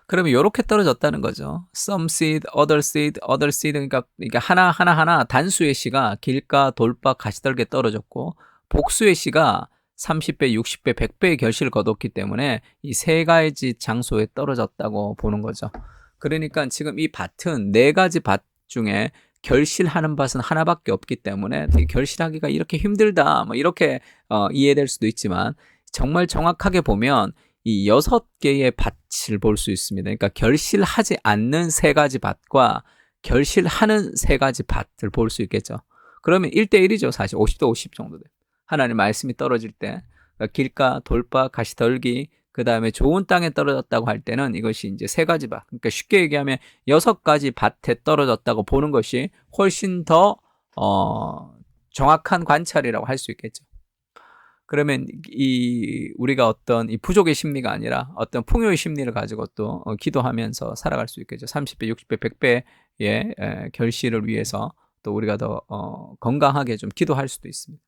그러면 이렇게 떨어졌다는 거죠. some seed, other seed, other seed 그러니까 이게 하나 단수의 씨가 길가, 돌박, 가시떨기에 떨어졌고 복수의 씨가 30배, 60배, 100배의 결실을 거뒀기 때문에 이 세 가지 장소에 떨어졌다고 보는 거죠. 그러니까 지금 이 밭은 네 가지 밭 중에 결실하는 밭은 하나밖에 없기 때문에 결실하기가 이렇게 힘들다 뭐 이렇게 이해될 수도 있지만 정말 정확하게 보면 이 6개의 밭을 볼 수 있습니다. 그러니까 결실하지 않는 3가지 밭과 결실하는 3가지 밭을 볼 수 있겠죠. 그러면 1대1이죠. 사실 50대 50 정도 돼요. 하나님 말씀이 떨어질 때 그러니까 길가, 돌박, 가시떨기 그 다음에 좋은 땅에 떨어졌다고 할 때는 이것이 이제 3가지 밭. 그러니까 쉽게 얘기하면 6가지 밭에 떨어졌다고 보는 것이 훨씬 더 정확한 관찰이라고 할 수 있겠죠. 그러면 우리가 어떤 이 부족의 심리가 아니라 어떤 풍요의 심리를 가지고 또 기도하면서 살아갈 수 있겠죠. 30배, 60배, 100배의 결실을 위해서 또 우리가 더 건강하게 좀 기도할 수도 있습니다.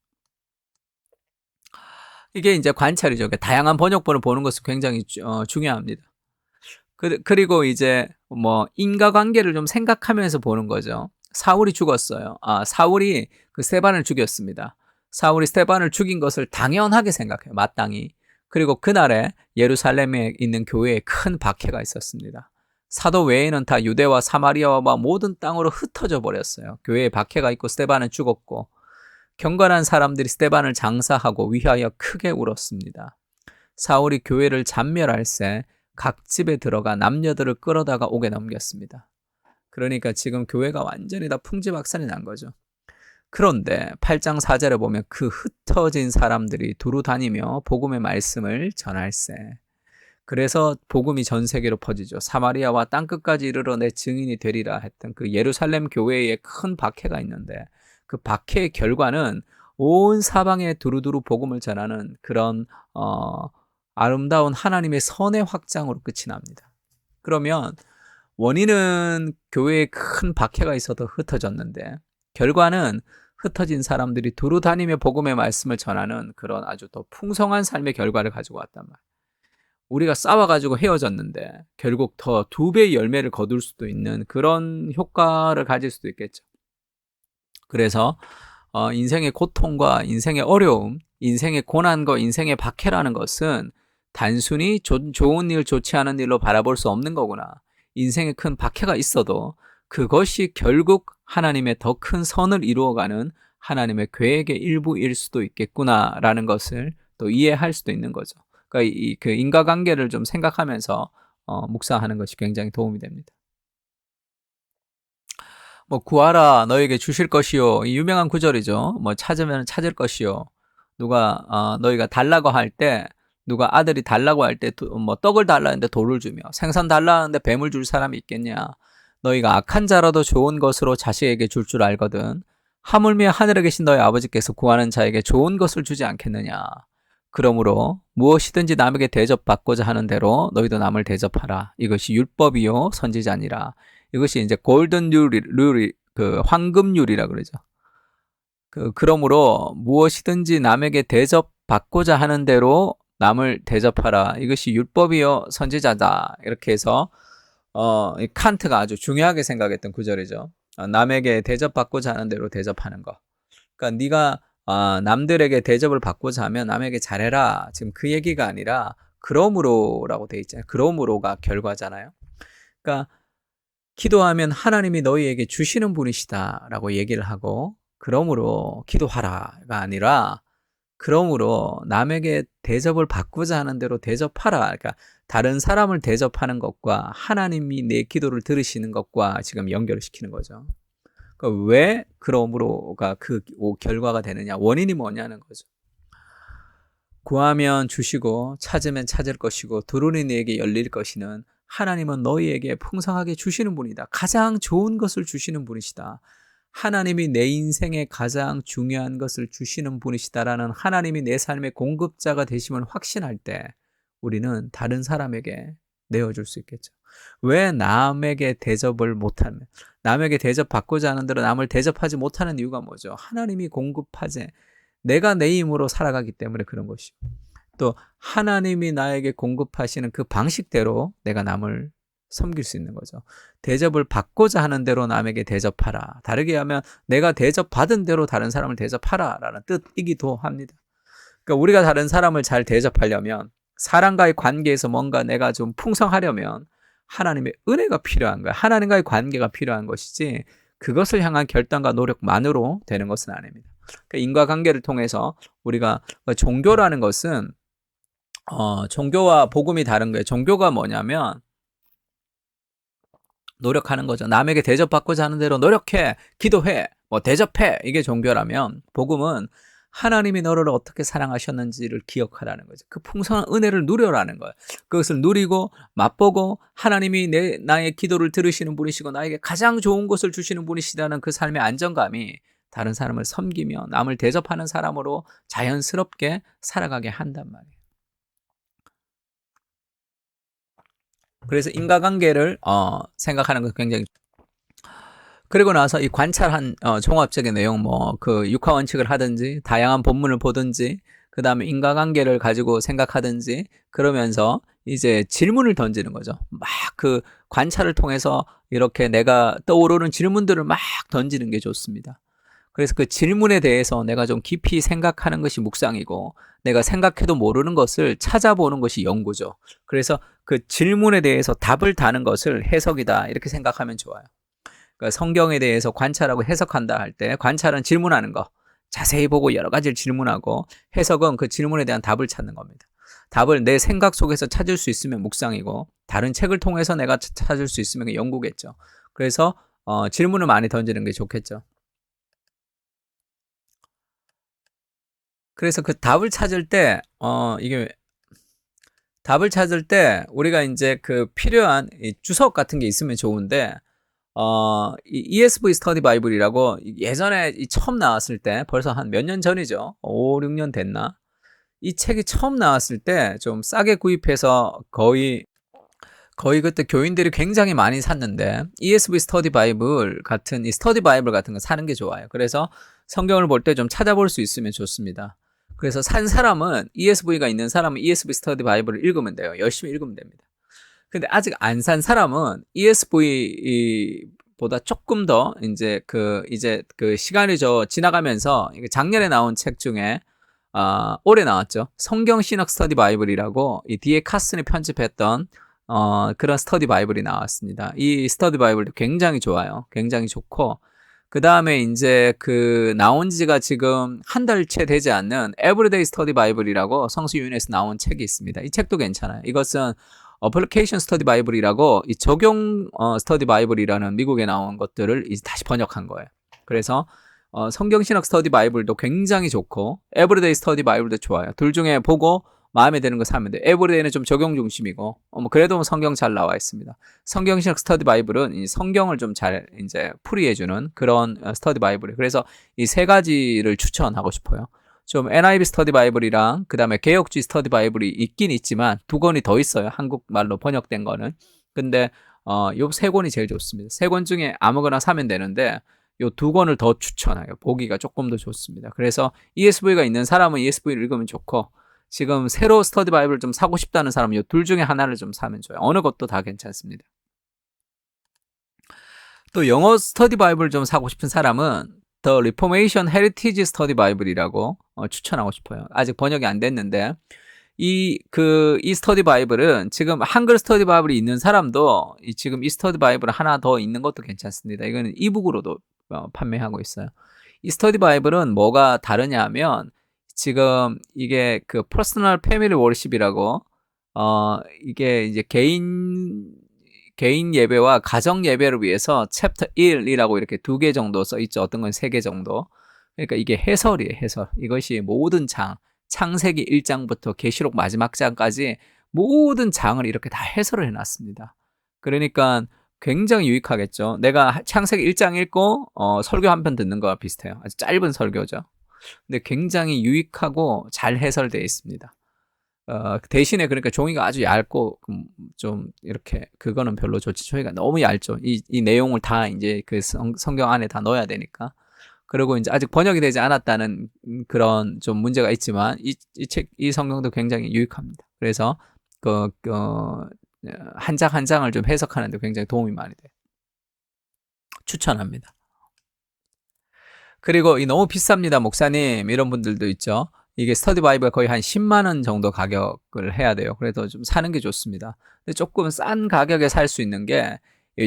이게 이제 관찰이죠. 다양한 번역본을 보는 것은 굉장히 중요합니다. 그리고 이제 뭐 인과관계를 좀 생각하면서 보는 거죠. 사울이 죽었어요. 사울이 그 스데반을 죽였습니다. 사울이 스데반을 죽인 것을 당연하게 생각해요. 마땅히. 그리고 그날에 예루살렘에 있는 교회에 큰 박해가 있었습니다. 사도 외에는 다 유대와 사마리아와 모든 땅으로 흩어져 버렸어요. 교회에 박해가 있고 스데반은 죽었고 경건한 사람들이 스데반을 장사하고 위하여 크게 울었습니다. 사울이 교회를 잔멸할새 각 집에 들어가 남녀들을 끌어다가 옥에 넘겼습니다. 그러니까 지금 교회가 완전히 다 풍지박산이 난 거죠. 그런데 8장 4절에 보면 그 흩어진 사람들이 두루 다니며 복음의 말씀을 전할세. 그래서 복음이 전 세계로 퍼지죠. 사마리아와 땅끝까지 이르러 내 증인이 되리라 했던 그 예루살렘 교회에 큰 박해가 있는데 그 박해의 결과는 온 사방에 두루두루 복음을 전하는 그런 아름다운 하나님의 선의 확장으로 끝이 납니다. 그러면 원인은 교회에 큰 박해가 있어서 흩어졌는데 결과는 흩어진 사람들이 두루 다니며 복음의 말씀을 전하는 그런 아주 더 풍성한 삶의 결과를 가지고 왔단 말이에요. 우리가 싸워가지고 헤어졌는데 결국 더 2배의 열매를 거둘 수도 있는 그런 효과를 가질 수도 있겠죠. 그래서 인생의 고통과 인생의 어려움, 인생의 고난과 인생의 박해라는 것은 단순히 좋은 일, 좋지 않은 일로 바라볼 수 없는 거구나. 인생에 큰 박해가 있어도 그것이 결국 하나님의 더 큰 선을 이루어가는 하나님의 계획의 일부일 수도 있겠구나라는 것을 또 이해할 수도 있는 거죠. 그러니까 그 인과관계를 좀 생각하면서 묵상하는 것이 굉장히 도움이 됩니다. 뭐 구하라 너에게 주실 것이요. 이 유명한 구절이죠. 뭐 찾으면 찾을 것이요. 누가 너희가 달라고 할 때 누가 아들이 달라고 할 때 뭐 떡을 달라는데 돌을 주며 생선 달라는데 뱀을 줄 사람이 있겠냐. 너희가 악한 자라도 좋은 것으로 자식에게 줄 줄 알거든. 하물며 하늘에 계신 너희 아버지께서 구하는 자에게 좋은 것을 주지 않겠느냐. 그러므로 무엇이든지 남에게 대접받고자 하는 대로 너희도 남을 대접하라. 이것이 율법이요 선지자니라. 이것이 이제 골든 룰이 그 황금률이라 그러죠. 그러므로 무엇이든지 남에게 대접받고자 하는 대로 남을 대접하라. 이것이 율법이요 선지자다. 이렇게 해서 칸트가 아주 중요하게 생각했던 구절이죠. 남에게 대접받고자 하는 대로 대접하는 거. 그러니까 네가 남들에게 대접을 받고자 하면 남에게 잘해라. 지금 그 얘기가 아니라 그러므로라고 돼 있잖아요. 그러므로가 결과잖아요. 그러니까 기도하면 하나님이 너희에게 주시는 분이시다라고 얘기를 하고 그러므로 기도하라가 아니라 그러므로 남에게 대접을 받고자 하는 대로 대접하라. 그러니까 다른 사람을 대접하는 것과 하나님이 내 기도를 들으시는 것과 지금 연결을 시키는 거죠. 그러니까 왜 그러므로가 그 결과가 되느냐. 원인이 뭐냐는 거죠. 구하면 주시고 찾으면 찾을 것이고 두루니 너에게 열릴 것이는 하나님은 너희에게 풍성하게 주시는 분이다. 가장 좋은 것을 주시는 분이시다. 하나님이 내 인생에 가장 중요한 것을 주시는 분이시다라는 하나님이 내 삶의 공급자가 되심을 확신할 때 우리는 다른 사람에게 내어줄 수 있겠죠. 왜 남에게 대접을 못하는, 남에게 대접받고자 하는 대로 남을 대접하지 못하는 이유가 뭐죠? 하나님이 공급하지, 내가 내 힘으로 살아가기 때문에 그런 것이고 또 하나님이 나에게 공급하시는 그 방식대로 내가 남을 섬길 수 있는 거죠. 대접을 받고자 하는 대로 남에게 대접하라. 다르게 하면 내가 대접받은 대로 다른 사람을 대접하라 라는 뜻이기도 합니다. 그러니까 우리가 다른 사람을 잘 대접하려면 사람과의 관계에서 뭔가 내가 좀 풍성하려면 하나님의 은혜가 필요한 거야. 하나님과의 관계가 필요한 것이지 그것을 향한 결단과 노력만으로 되는 것은 아닙니다. 그러니까 인과관계를 통해서 우리가 종교라는 것은 종교와 복음이 다른 거예요. 종교가 뭐냐면 노력하는 거죠. 남에게 대접받고자 하는 대로 노력해, 기도해, 뭐 대접해. 이게 종교라면 복음은 하나님이 너를 어떻게 사랑하셨는지를 기억하라는 거죠. 그 풍성한 은혜를 누려라는 거예요. 그것을 누리고 맛보고 하나님이 나의 기도를 들으시는 분이시고 나에게 가장 좋은 것을 주시는 분이시다는 그 삶의 안정감이 다른 사람을 섬기며 남을 대접하는 사람으로 자연스럽게 살아가게 한단 말이에요. 그래서 인과관계를 생각하는 것이 굉장히. 그리고 나서 이 관찰한 종합적인 내용, 뭐 그 육하 원칙을 하든지 다양한 본문을 보든지 그 다음에 인과관계를 가지고 생각하든지 그러면서 이제 질문을 던지는 거죠. 막 그 관찰을 통해서 이렇게 내가 떠오르는 질문들을 막 던지는 게 좋습니다. 그래서 그 질문에 대해서 내가 좀 깊이 생각하는 것이 묵상이고 내가 생각해도 모르는 것을 찾아보는 것이 연구죠. 그래서 그 질문에 대해서 답을 다는 것을 해석이다 이렇게 생각하면 좋아요. 그러니까 성경에 대해서 관찰하고 해석한다 할 때 관찰은 질문하는 거, 자세히 보고 여러 가지를 질문하고 해석은 그 질문에 대한 답을 찾는 겁니다. 답을 내 생각 속에서 찾을 수 있으면 묵상이고 다른 책을 통해서 내가 찾을 수 있으면 연구겠죠. 그래서 질문을 많이 던지는 게 좋겠죠. 그래서 그 답을 찾을 때 이게 답을 찾을 때 우리가 이제 그 필요한 이 주석 같은 게 있으면 좋은데 이 ESV 스터디 바이블이라고 예전에 처음 나왔을 때 벌써 한 몇 년 전이죠. 5, 6년 됐나? 이 책이 처음 나왔을 때 좀 싸게 구입해서 거의 그때 교인들이 굉장히 많이 샀는데 ESV 스터디 바이블 같은 이 스터디 바이블 같은 거 사는 게 좋아요. 그래서 성경을 볼 때 좀 찾아볼 수 있으면 좋습니다. 그래서 산 사람은 ESV가 있는 사람은 ESV 스터디 바이블을 읽으면 돼요. 열심히 읽으면 됩니다. 근데 아직 안 산 사람은 ESV보다 조금 더 이제 그 시간이 지나가면서 작년에 나온 책 중에 올해 나왔죠. 성경 신학 스터디 바이블이라고 이 D.A. 카슨이 편집했던 그런 스터디 바이블이 나왔습니다. 이 스터디 바이블도 굉장히 좋아요. 굉장히 좋고 그 다음에 이제 그 나온 지가 지금 한 달 채 되지 않는 에브리데이 스터디 바이블이라고 성수유인에서 나온 책이 있습니다. 이 책도 괜찮아요. 이것은 어플리케이션 스터디 바이블이라고 이 적용 스터디 바이블이라는 미국에 나온 것들을 다시 번역한 거예요. 그래서 성경신학 스터디 바이블도 굉장히 좋고 에브리데이 스터디 바이블도 좋아요. 둘 중에 보고 마음에 드는 거 사면 돼요. 에브리데이는 좀 적용 중심이고 그래도 성경 잘 나와 있습니다. 성경신학 스터디 바이블은 이 성경을 좀 잘 이제 풀이해주는 그런 스터디 바이블이에요. 그래서 이 세 가지를 추천하고 싶어요. 좀 NIV 스터디 바이블이랑 그 다음에 개역주의 스터디 바이블이 있긴 있지만 두 권이 더 있어요. 한국말로 번역된 거는. 근데 요 세 권이 제일 좋습니다. 세 권 중에 아무거나 사면 되는데 요 두 권을 더 추천해요. 보기가 조금 더 좋습니다. 그래서 ESV가 있는 사람은 ESV를 읽으면 좋고 지금 새로 스터디 바이블을 좀 사고 싶다는 사람은 요 둘 중에 하나를 좀 사면 좋아요. 어느 것도 다 괜찮습니다. 또 영어 스터디 바이블 좀 사고 싶은 사람은 The Reformation Heritage Study Bible이라고 추천하고 싶어요. 아직 번역이 안 됐는데 이 스터디 바이블은 지금 한글 스터디 바이블이 있는 사람도 지금 이 스터디 바이블 하나 더 있는 것도 괜찮습니다. 이거는 이북으로도 판매하고 있어요. 이 스터디 바이블은 뭐가 다르냐 하면 지금 이게 그 퍼스널 패밀리 워십이라고 이게 이제 개인 예배와 가정 예배를 위해서 챕터 1이라고 이렇게 2개 정도 써 있죠. 어떤 건 3개 정도. 그러니까 이게 해설이에요, 해설. 이것이 모든 창세기 1장부터 계시록 마지막 장까지 모든 장을 이렇게 다 해설을 해놨습니다. 그러니까 굉장히 유익하겠죠. 내가 창세기 1장 읽고 설교 한 편 듣는 거와 비슷해요. 아주 짧은 설교죠. 근데 굉장히 유익하고 잘 해설되어 있습니다. 대신에 그러니까 종이가 아주 얇고 좀 이렇게 그거는 별로 좋지. 종이가 너무 얇죠. 이 내용을 다 이제 그 성경 안에 다 넣어야 되니까. 그리고 이제 아직 번역이 되지 않았다는 그런 좀 문제가 있지만 이 성경도 굉장히 유익합니다. 그래서 한 장 한 장을 좀 해석하는데 굉장히 도움이 많이 돼요. 추천합니다. 그리고 너무 비쌉니다, 목사님. 이런 분들도 있죠. 이게 스터디 바이블 거의 한 10만 원 정도 가격을 해야 돼요. 그래서 좀 사는 게 좋습니다. 근데 조금 싼 가격에 살 수 있는 게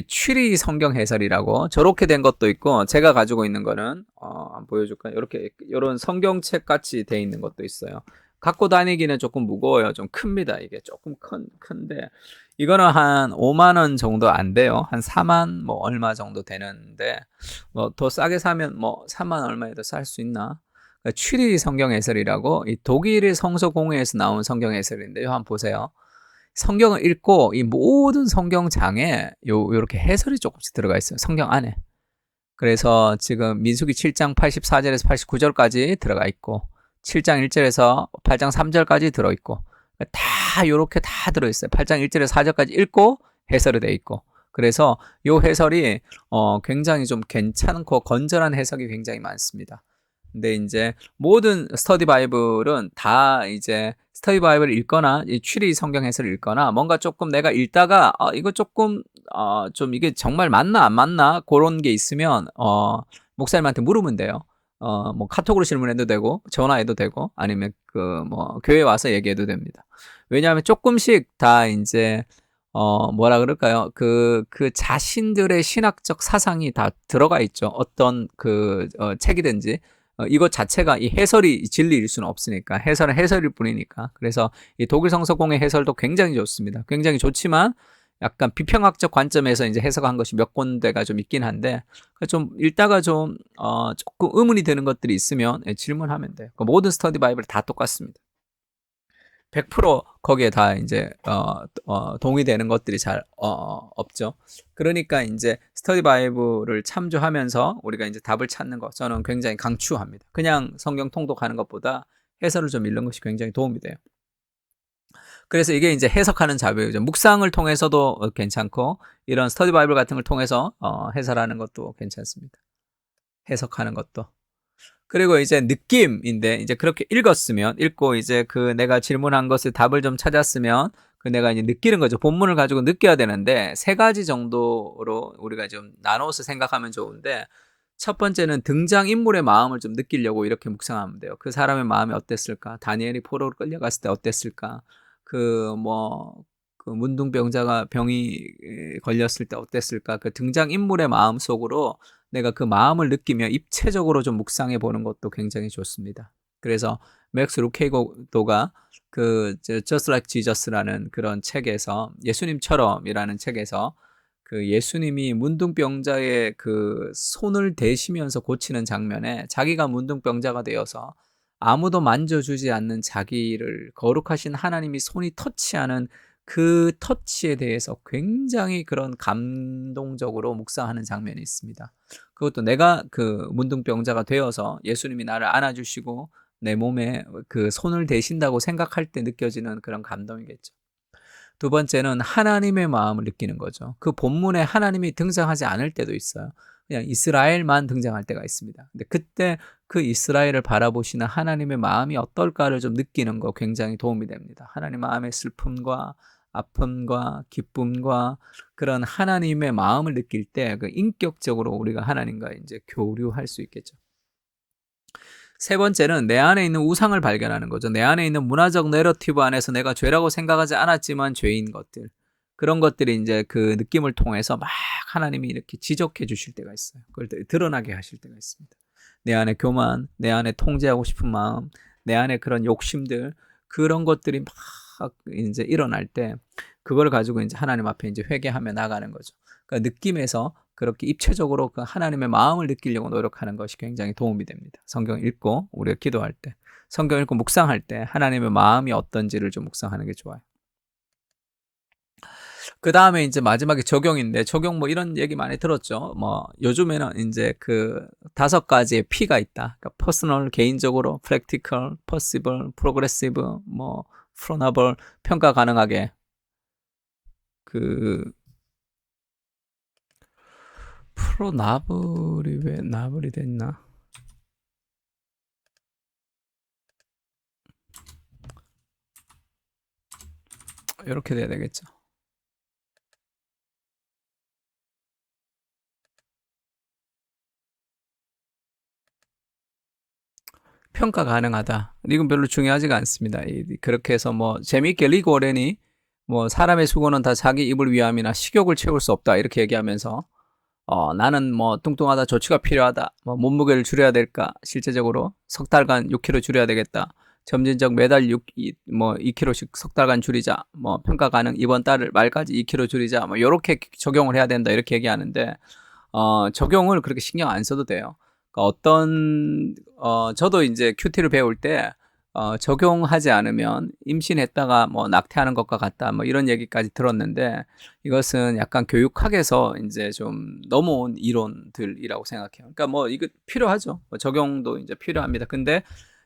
취리 성경 해설이라고 저렇게 된 것도 있고 제가 가지고 있는 거는 한번 보여줄까요? 이런 성경책 같이 돼 있는 것도 있어요. 갖고 다니기는 조금 무거워요. 좀 큽니다. 이게 조금 큰데 이거는 한 5만 원 정도 안 돼요. 한 4만 뭐 얼마 정도 되는데 뭐 더 싸게 사면 뭐 3만 얼마에도 살 수 있나? 취리 성경 해설이라고 이 독일의 성서공회에서 나온 성경 해설인데요. 한번 보세요. 성경을 읽고 이 모든 성경장에 요렇게 해설이 조금씩 들어가 있어요. 성경 안에. 그래서 지금 민수기 7장 84절에서 89절까지 들어가 있고 7장 1절에서 8장 3절까지 들어있고 다 요렇게 다 들어있어요. 8장 1절에서 4절까지 읽고 해설이 돼 있고 그래서 요 해설이 굉장히 좀 괜찮고 건전한 해석이 굉장히 많습니다. 근데 이제 모든 스터디 바이블은 다 이제 스터디 바이블을 읽거나 이 추리 성경 해설을 읽거나 뭔가 조금 내가 읽다가 이거 조금 좀 이게 정말 맞나 안 맞나 그런 게 있으면 목사님한테 물으면 돼요. 뭐 카톡으로 질문해도 되고 전화해도 되고 아니면 그 뭐 교회 와서 얘기해도 됩니다. 왜냐하면 조금씩 다 이제 뭐라 그럴까요? 그 자신들의 신학적 사상이 다 들어가 있죠. 어떤 책이든지. 이것 자체가 이 해설이 진리일 수는 없으니까. 해설은 해설일 뿐이니까. 그래서 이 독일 성서공의 해설도 굉장히 좋습니다. 굉장히 좋지만 약간 비평학적 관점에서 이제 해석한 것이 몇 군데가 좀 있긴 한데, 좀 읽다가 좀, 조금 의문이 드는 것들이 있으면 질문하면 돼요. 모든 스터디 바이블 다 똑같습니다. 100% 거기에 다 이제 동의되는 것들이 잘 없죠. 그러니까 이제 스터디 바이블을 참조하면서 우리가 이제 답을 찾는 거 저는 굉장히 강추합니다. 그냥 성경 통독하는 것보다 해설을 좀 읽는 것이 굉장히 도움이 돼요. 그래서 이게 이제 해석하는 자료죠. 묵상을 통해서도 괜찮고 이런 스터디 바이블 같은 걸 통해서 해설하는 것도 괜찮습니다. 해석하는 것도. 그리고 이제 느낌인데 이제 그렇게 읽고 이제 그 내가 질문한 것을 답을 좀 찾았으면 그 내가 이제 느끼는 거죠. 본문을 가지고 느껴야 되는데 세 가지 정도로 우리가 좀 나눠서 생각하면 좋은데 첫 번째는 등장인물의 마음을 좀 느끼려고 이렇게 묵상하면 돼요. 그 사람의 마음이 어땠을까? 다니엘이 포로로 끌려갔을 때 어땠을까? 그 문둥병자가 병이 걸렸을 때 어땠을까? 그 등장인물의 마음 속으로 내가 그 마음을 느끼며 입체적으로 좀 묵상해 보는 것도 굉장히 좋습니다. 그래서 맥스 루케이고도가 그 Just Like Jesus라는 그런 책에서 예수님처럼이라는 책에서 그 예수님이 문둥병자의 그 손을 대시면서 고치는 장면에 자기가 문둥병자가 되어서 아무도 만져주지 않는 자기를 거룩하신 하나님이 손이 터치하는 그 터치에 대해서 굉장히 그런 감동적으로 묵상하는 장면이 있습니다. 그것도 내가 그 문둥병자가 되어서 예수님이 나를 안아주시고 내 몸에 그 손을 대신다고 생각할 때 느껴지는 그런 감동이겠죠. 두 번째는 하나님의 마음을 느끼는 거죠. 그 본문에 하나님이 등장하지 않을 때도 있어요. 그냥 이스라엘만 등장할 때가 있습니다. 근데 그때 그 이스라엘을 바라보시는 하나님의 마음이 어떨까를 좀 느끼는 거 굉장히 도움이 됩니다. 하나님 마음의 슬픔과 아픔과 기쁨과 그런 하나님의 마음을 느낄 때 그 인격적으로 우리가 하나님과 이제 교류할 수 있겠죠. 세 번째는 내 안에 있는 우상을 발견하는 거죠. 내 안에 있는 문화적 내러티브 안에서 내가 죄라고 생각하지 않았지만 죄인 것들. 그런 것들이 이제 그 느낌을 통해서 막 하나님이 이렇게 지적해 주실 때가 있어요. 그걸 드러나게 하실 때가 있습니다. 내 안에 교만, 내 안에 통제하고 싶은 마음, 내 안에 그런 욕심들, 그런 것들이 막 이제 일어날 때 그걸 가지고 이제 하나님 앞에 이제 회개하며 나가는 거죠. 그러니까 느낌에서 그렇게 입체적으로 그 하나님의 마음을 느끼려고 노력하는 것이 굉장히 도움이 됩니다. 성경 읽고 우리가 기도할 때, 성경 읽고 묵상할 때 하나님의 마음이 어떤지를 좀 묵상하는 게 좋아요. 그 다음에 이제 마지막에 적용인데, 적용 뭐 이런 얘기 많이 들었죠. 뭐 요즘에는 이제 그 5가지의 P가 있다. 그러니까 personal, 개인적으로, practical, possible, progressive, 뭐 provable, 평가 가능하게. 그 프로나블이 왜 나블이 됐나? 이렇게 돼야 되겠죠. 평가 가능하다. 이건 별로 중요하지가 않습니다. 그렇게 해서 뭐 재미있게 리그 오렌이 뭐 사람의 수고는 다 자기 입을 위함이나 식욕을 채울 수 없다 이렇게 얘기하면서 나는 뭐 뚱뚱하다, 조치가 필요하다, 뭐 몸무게를 줄여야 될까, 실제적으로 석 달간 6kg 줄여야 되겠다, 점진적 매달 2kg씩 석 달간 줄이자, 뭐 평가 가능 이번 달 말까지 2kg 줄이자, 뭐 요렇게 적용을 해야 된다 이렇게 얘기하는데 적용을 그렇게 신경 안 써도 돼요. 그러니까 저도 이제 큐티를 배울 때 적용하지 않으면 임신했다가 뭐 낙태하는 것과 같다. 뭐 이런 얘기까지 들었는데 이것은 약간 교육학에서 이제 좀 넘어온 이론들이라고 생각해요. 그러니까 뭐 이거 필요하죠. 뭐 적용도 이제 필요합니다. 근데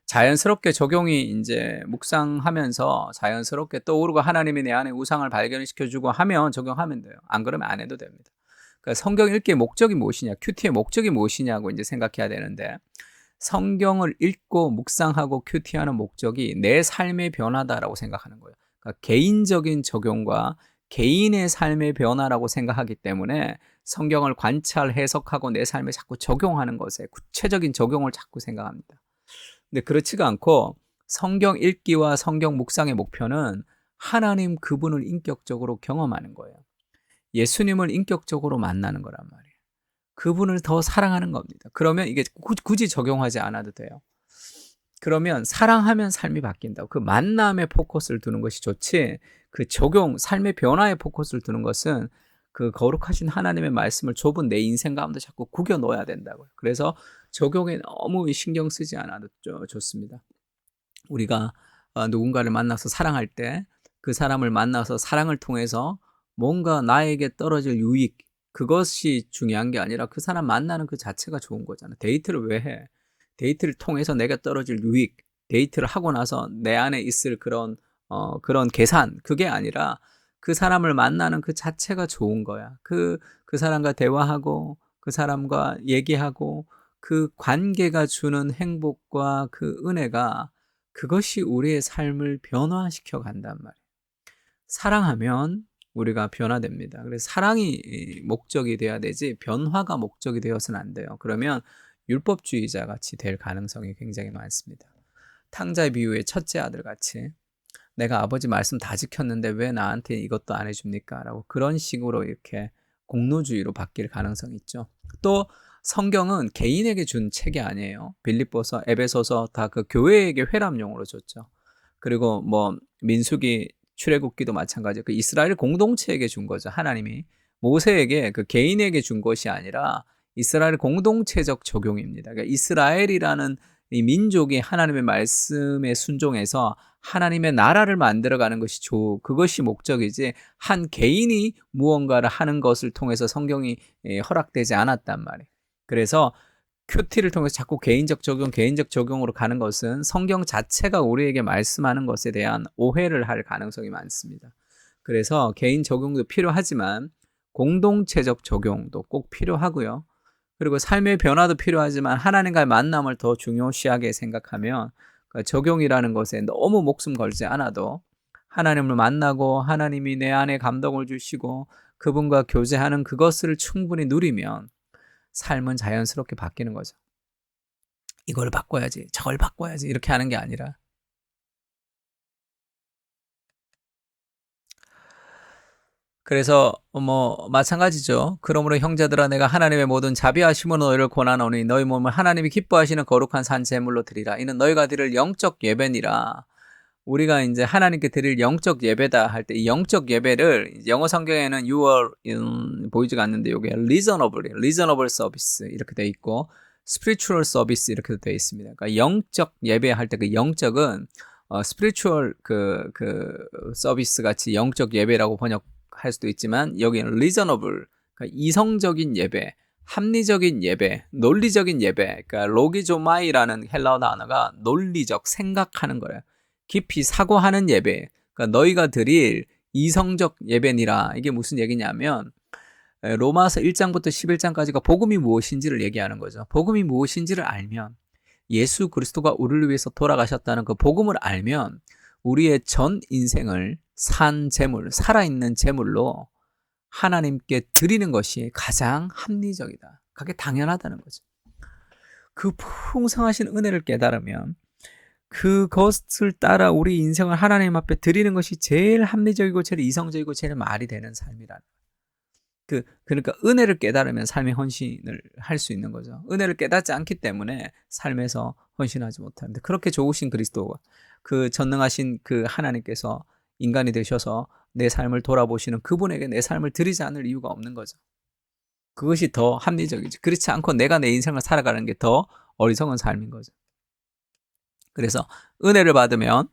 자연스럽게 적용이 이제 묵상하면서 자연스럽게 떠오르고 하나님이 내 안에 우상을 발견시켜주고 하면 적용하면 돼요. 안 그러면 안 해도 됩니다. 그러니까 성경 읽기의 목적이 무엇이냐, 큐티의 목적이 무엇이냐고 이제 생각해야 되는데 성경을 읽고 묵상하고 큐티하는 목적이 내 삶의 변화다라고 생각하는 거예요. 그러니까 개인적인 적용과 개인의 삶의 변화라고 생각하기 때문에 성경을 관찰, 해석하고 내 삶에 자꾸 적용하는 것에 구체적인 적용을 자꾸 생각합니다. 근데 그렇지가 않고 성경 읽기와 성경 묵상의 목표는 하나님 그분을 인격적으로 경험하는 거예요. 예수님을 인격적으로 만나는 거란 말이에요. 그분을 더 사랑하는 겁니다. 그러면 이게 굳이 적용하지 않아도 돼요. 그러면 사랑하면 삶이 바뀐다고. 그 만남에 포커스를 두는 것이 좋지, 그 적용, 삶의 변화에 포커스를 두는 것은 그 거룩하신 하나님의 말씀을 좁은 내 인생 가운데 자꾸 구겨 넣어야 된다고요. 그래서 적용에 너무 신경 쓰지 않아도 좋습니다. 우리가 누군가를 만나서 사랑할 때 그 사람을 만나서 사랑을 통해서 뭔가 나에게 떨어질 유익, 그것이 중요한 게 아니라 그 사람 만나는 그 자체가 좋은 거잖아. 데이트를 왜 해? 데이트를 통해서 내가 떨어질 유익, 데이트를 하고 나서 내 안에 있을 그런 계산, 그게 아니라 그 사람을 만나는 그 자체가 좋은 거야. 그 사람과 대화하고 그 사람과 얘기하고 그 관계가 주는 행복과 그 은혜가, 그것이 우리의 삶을 변화시켜 간단 말이야. 사랑하면 우리가 변화됩니다. 그래서 사랑이 목적이 돼야 되지 변화가 목적이 되어서는 안 돼요. 그러면 율법주의자 같이 될 가능성이 굉장히 많습니다. 탕자의 비유의 첫째 아들 같이 내가 아버지 말씀 다 지켰는데 왜 나한테 이것도 안 해줍니까? 라고 그런 식으로 이렇게 공로주의로 바뀔 가능성이 있죠. 또 성경은 개인에게 준 책이 아니에요. 빌립보서, 에베소서 다 그 교회에게 회람용으로 줬죠. 그리고 뭐 민수기, 출애굽기도 마찬가지예요. 그 이스라엘 공동체에게 준 거죠. 하나님이 모세에게, 그 개인에게 준 것이 아니라 이스라엘 공동체적 적용입니다. 그러니까 이스라엘이라는 이 민족이 하나님의 말씀에 순종해서 하나님의 나라를 만들어가는 것이 그것이 목적이지 한 개인이 무언가를 하는 것을 통해서 성경이 허락되지 않았단 말이에요. 그래서 큐티를 통해서 자꾸 개인적 적용으로 가는 것은 성경 자체가 우리에게 말씀하는 것에 대한 오해를 할 가능성이 많습니다. 그래서 개인 적용도 필요하지만 공동체적 적용도 꼭 필요하고요. 그리고 삶의 변화도 필요하지만 하나님과의 만남을 더 중요시하게 생각하면 적용이라는 것에 너무 목숨 걸지 않아도 하나님을 만나고 하나님이 내 안에 감동을 주시고 그분과 교제하는 그것을 충분히 누리면 삶은 자연스럽게 바뀌는 거죠. 이걸 바꿔야지, 저걸 바꿔야지 이렇게 하는 게 아니라. 그래서 뭐 마찬가지죠. 그러므로 형제들아 내가 하나님의 모든 자비하심으로 너희를 권하노니 너희 몸을 하나님이 기뻐하시는 거룩한 산 제물로 드리라. 이는 너희가 드릴 영적 예배니라. 우리가 이제 하나님께 드릴 영적 예배다 할 때 이 영적 예배를 영어 성경에는 보이지가 않는데 여기 reasonable service 이렇게 돼 있고 spiritual service 이렇게 돼 있습니다. 그러니까 영적 예배 할 때 그 영적은 spiritual 그 서비스 같이 영적 예배라고 번역할 수도 있지만 여기는 reasonable, 그러니까 이성적인 예배, 합리적인 예배, 논리적인 예배, 그러니까 로기조마이라는 헬라어 단어가 논리적, 생각하는 거예요. 깊이 사고하는 예배, 그러니까 너희가 드릴 이성적 예배니라. 이게 무슨 얘기냐면 로마서 1장부터 11장까지가 복음이 무엇인지를 얘기하는 거죠. 복음이 무엇인지를 알면, 예수 그리스도가 우리를 위해서 돌아가셨다는 그 복음을 알면 우리의 전 인생을 산 제물, 살아있는 제물로 하나님께 드리는 것이 가장 합리적이다. 그게 당연하다는 거죠. 그 풍성하신 은혜를 깨달으면 그것을 따라 우리 인생을 하나님 앞에 드리는 것이 제일 합리적이고 제일 이성적이고 제일 말이 되는 삶이라는 거예요. 그러니까 은혜를 깨달으면 삶의 헌신을 할 수 있는 거죠. 은혜를 깨닫지 않기 때문에 삶에서 헌신하지 못하는데, 그렇게 좋으신 그리스도가, 그 전능하신 그 하나님께서 인간이 되셔서 내 삶을 돌아보시는 그분에게 내 삶을 드리지 않을 이유가 없는 거죠. 그것이 더 합리적이지. 그렇지 않고 내가 내 인생을 살아가는 게 더 어리석은 삶인 거죠. 그래서 은혜를 받으면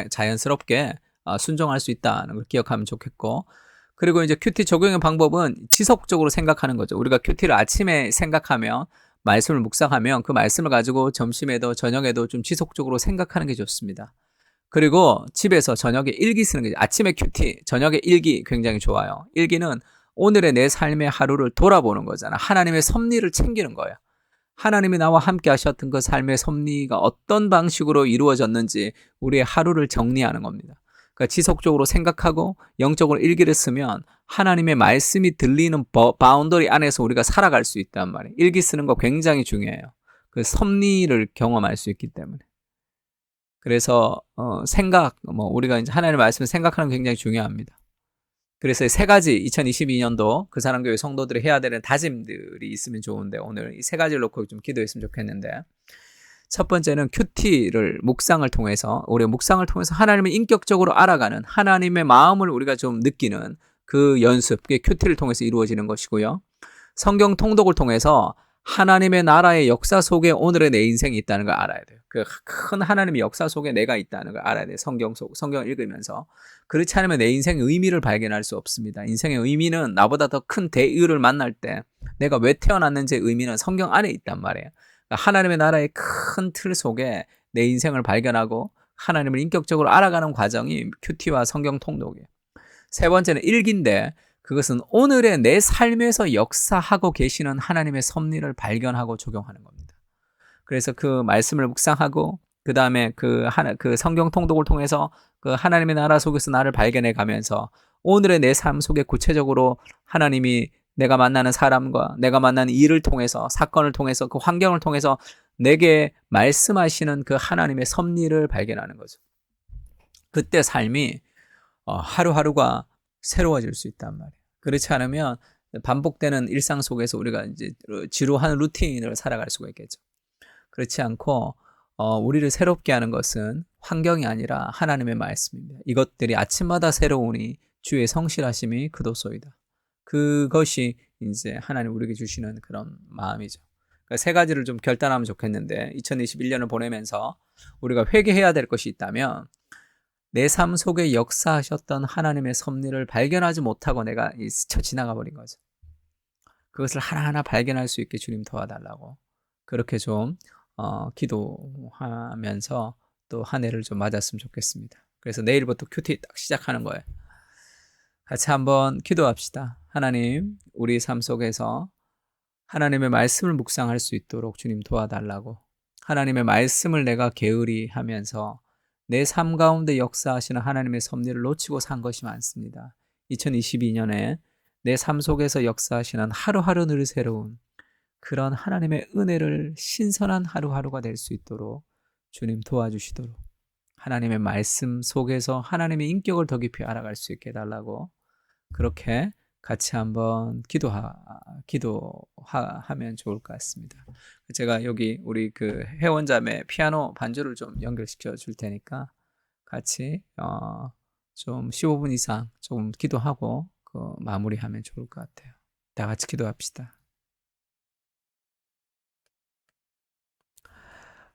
자연스럽게 순종할 수 있다는 걸 기억하면 좋겠고, 그리고 이제 큐티 적용의 방법은 지속적으로 생각하는 거죠. 우리가 큐티를 아침에 생각하면, 말씀을 묵상하면 그 말씀을 가지고 점심에도 저녁에도 좀 지속적으로 생각하는 게 좋습니다. 그리고 집에서 저녁에 일기 쓰는 게, 아침에 큐티, 저녁에 일기 굉장히 좋아요. 일기는 오늘의 내 삶의 하루를 돌아보는 거잖아. 하나님의 섭리를 챙기는 거예요. 하나님이 나와 함께 하셨던 그 삶의 섭리가 어떤 방식으로 이루어졌는지 우리의 하루를 정리하는 겁니다. 그러니까 지속적으로 생각하고 영적으로 일기를 쓰면 하나님의 말씀이 들리는 바운더리 안에서 우리가 살아갈 수 있단 말이에요. 일기 쓰는 거 굉장히 중요해요. 그 섭리를 경험할 수 있기 때문에. 그래서 우리가 이제 하나님의 말씀을 생각하는 게 굉장히 중요합니다. 그래서 세 가지 2022년도 그 사랑교회 성도들이 해야 되는 다짐들이 있으면 좋은데, 오늘 이 세 가지를 놓고 좀 기도했으면 좋겠는데, 첫 번째는 큐티를 묵상을 통해서, 우리가 묵상을 통해서 하나님을 인격적으로 알아가는, 하나님의 마음을 우리가 좀 느끼는 그 연습, 그게 큐티를 통해서 이루어지는 것이고요. 성경 통독을 통해서 하나님의 나라의 역사 속에 오늘의 내 인생이 있다는 걸 알아야 돼요. 그 큰 하나님의 역사 속에 내가 있다는 걸 알아야 돼요. 성경을 읽으면서. 그렇지 않으면 내 인생의 의미를 발견할 수 없습니다. 인생의 의미는 나보다 더 큰 대의를 만날 때 내가 왜 태어났는지의 의미는 성경 안에 있단 말이에요. 그러니까 하나님의 나라의 큰 틀 속에 내 인생을 발견하고 하나님을 인격적으로 알아가는 과정이 큐티와 성경 통독이에요. 세 번째는 일기인데, 그것은 오늘의 내 삶에서 역사하고 계시는 하나님의 섭리를 발견하고 적용하는 겁니다. 그래서 그 말씀을 묵상하고, 그 다음에 그 성경 통독을 통해서 그 하나님의 나라 속에서 나를 발견해 가면서 오늘의 내 삶 속에 구체적으로 하나님이 내가 만나는 사람과 내가 만나는 일을 통해서, 사건을 통해서, 그 환경을 통해서 내게 말씀하시는 그 하나님의 섭리를 발견하는 거죠. 그때 삶이 하루하루가 새로워질 수 있단 말이에요. 그렇지 않으면 반복되는 일상 속에서 우리가 이제 지루한 루틴을 살아갈 수가 있겠죠. 그렇지 않고 우리를 새롭게 하는 것은 환경이 아니라 하나님의 말씀입니다. 이것들이 아침마다 새로우니 주의 성실하심이 그도소이다. 그것이 이제 하나님 우리에게 주시는 그런 마음이죠. 그러니까 세 가지를 좀 결단하면 좋겠는데, 2021년을 보내면서 우리가 회개해야 될 것이 있다면, 내 삶 속에 역사하셨던 하나님의 섭리를 발견하지 못하고 내가 스쳐 지나가 버린 거죠. 그것을 하나하나 발견할 수 있게 주님 도와달라고, 그렇게 좀 기도하면서 또 한 해를 좀 맞았으면 좋겠습니다. 그래서 내일부터 큐티 딱 시작하는 거예요. 같이 한번 기도합시다. 하나님, 우리 삶 속에서 하나님의 말씀을 묵상할 수 있도록 주님 도와달라고, 하나님의 말씀을 내가 게으리 하면서 내 삶 가운데 역사하시는 하나님의 섭리를 놓치고 산 것이 많습니다. 2022년에 내 삶 속에서 역사하시는 하루하루 늘 새로운 그런 하나님의 은혜를 신선한 하루하루가 될 수 있도록 주님 도와주시도록, 하나님의 말씀 속에서 하나님의 인격을 더 깊이 알아갈 수 있게 해달라고, 그렇게 같이 한번 기도하면 좋을 것 같습니다. 제가 여기 우리 그 회원자매 피아노 반주를 좀 연결시켜 줄 테니까 같이 좀 15분 이상 조금 기도하고 마무리하면 좋을 것 같아요. 다 같이 기도합시다.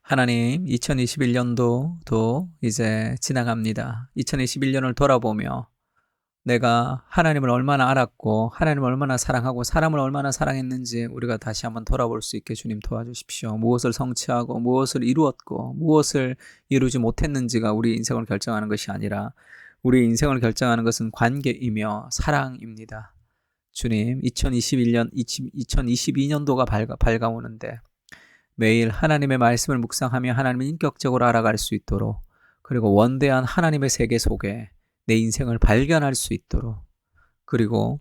하나님, 2021년도도 이제 지나갑니다. 2021년을 돌아보며 내가 하나님을 얼마나 알았고 하나님을 얼마나 사랑하고 사람을 얼마나 사랑했는지 우리가 다시 한번 돌아볼 수 있게 주님 도와주십시오. 무엇을 성취하고 무엇을 이루었고 무엇을 이루지 못했는지가 우리 인생을 결정하는 것이 아니라 우리 인생을 결정하는 것은 관계이며 사랑입니다. 주님, 2022년도가 밝아오는데 매일 하나님의 말씀을 묵상하며 하나님을 인격적으로 알아갈 수 있도록, 그리고 원대한 하나님의 세계 속에 내 인생을 발견할 수 있도록, 그리고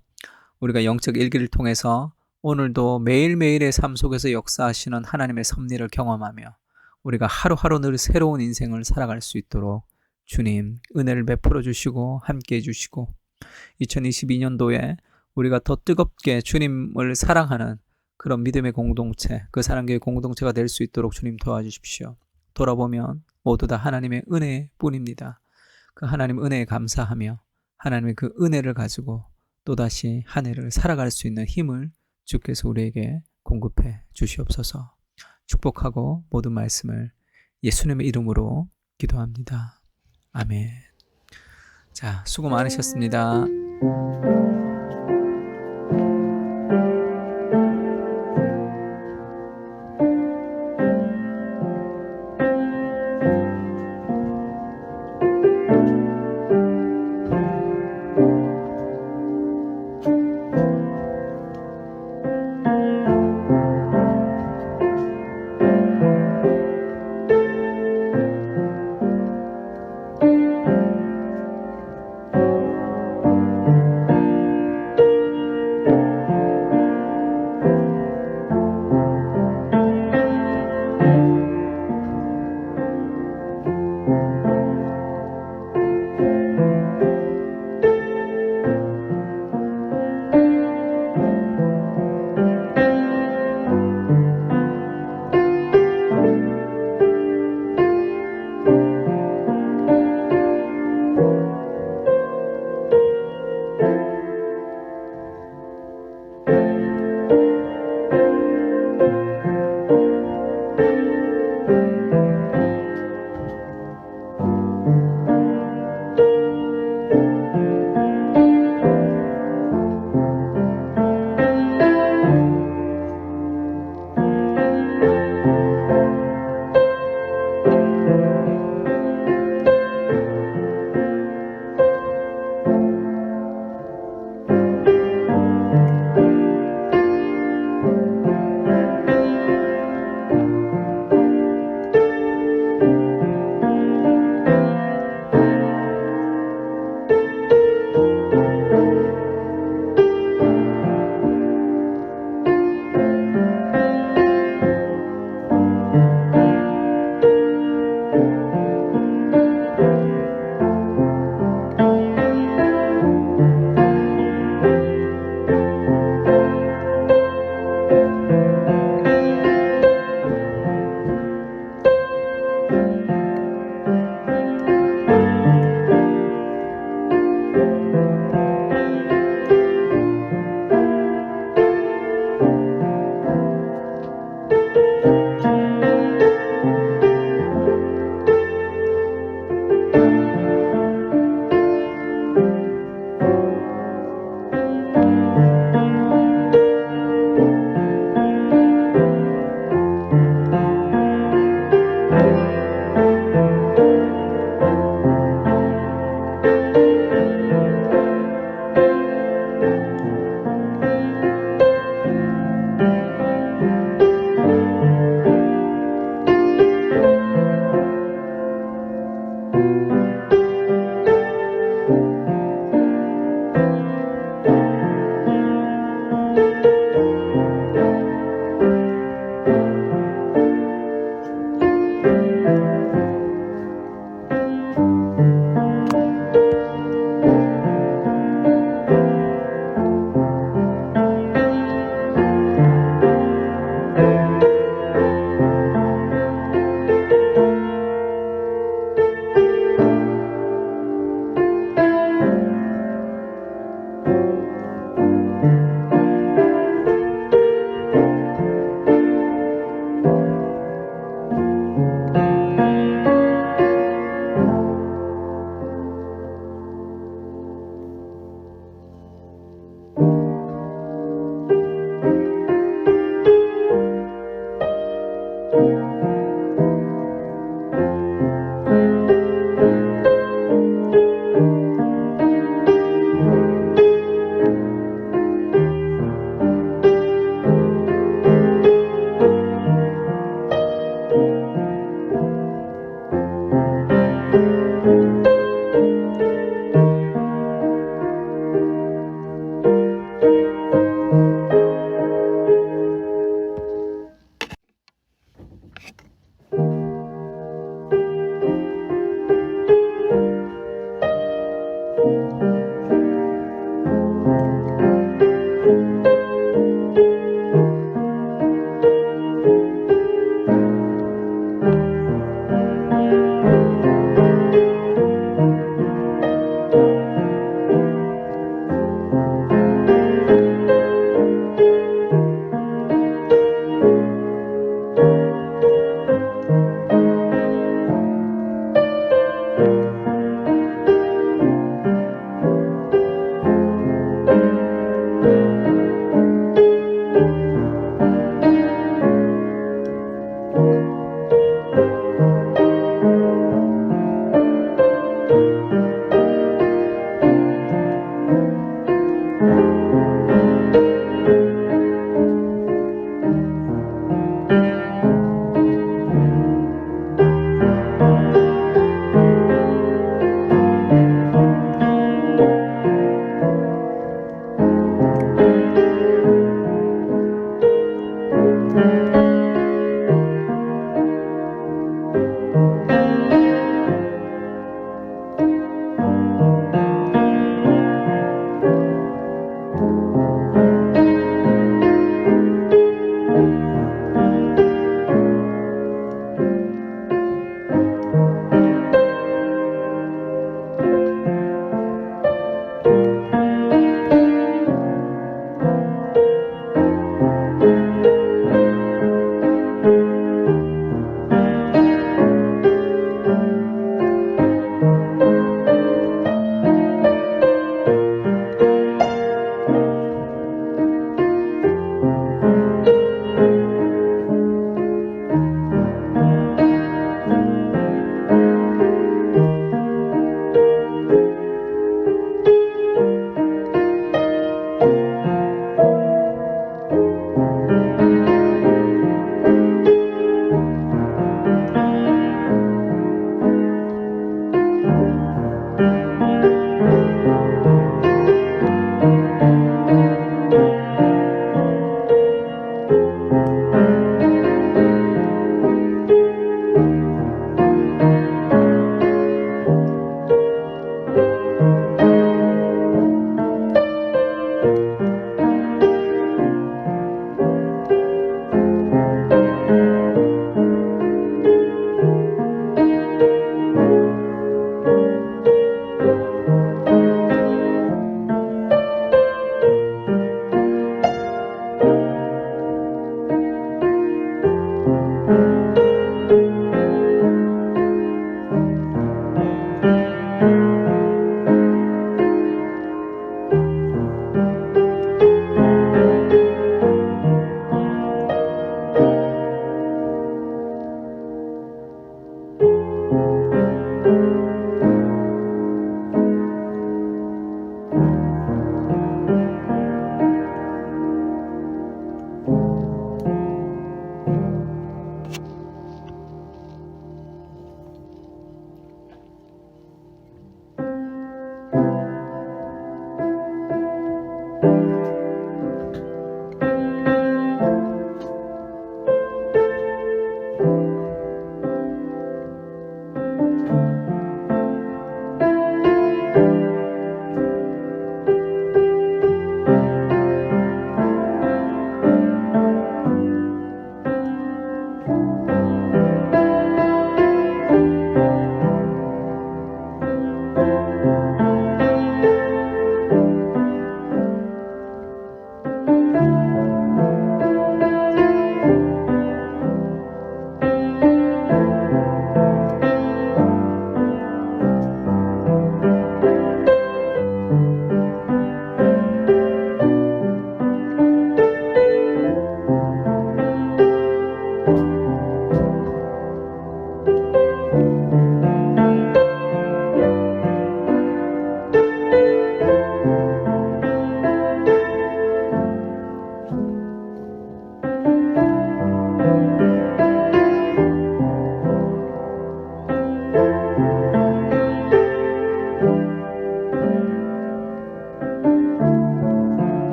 우리가 영적 일기를 통해서 오늘도 매일매일의 삶 속에서 역사하시는 하나님의 섭리를 경험하며 우리가 하루하루 늘 새로운 인생을 살아갈 수 있도록 주님 은혜를 베풀어 주시고 함께해 주시고, 2022년도에 우리가 더 뜨겁게 주님을 사랑하는 그런 믿음의 공동체, 그 사랑교회 공동체가 될 수 있도록 주님 도와주십시오. 돌아보면 모두 다 하나님의 은혜뿐입니다. 그 하나님 은혜에 감사하며 하나님의 그 은혜를 가지고 또다시 한 해를 살아갈 수 있는 힘을 주께서 우리에게 공급해 주시옵소서. 축복하고 모든 말씀을 예수님의 이름으로 기도합니다. 아멘. 자, 수고 많으셨습니다. 네.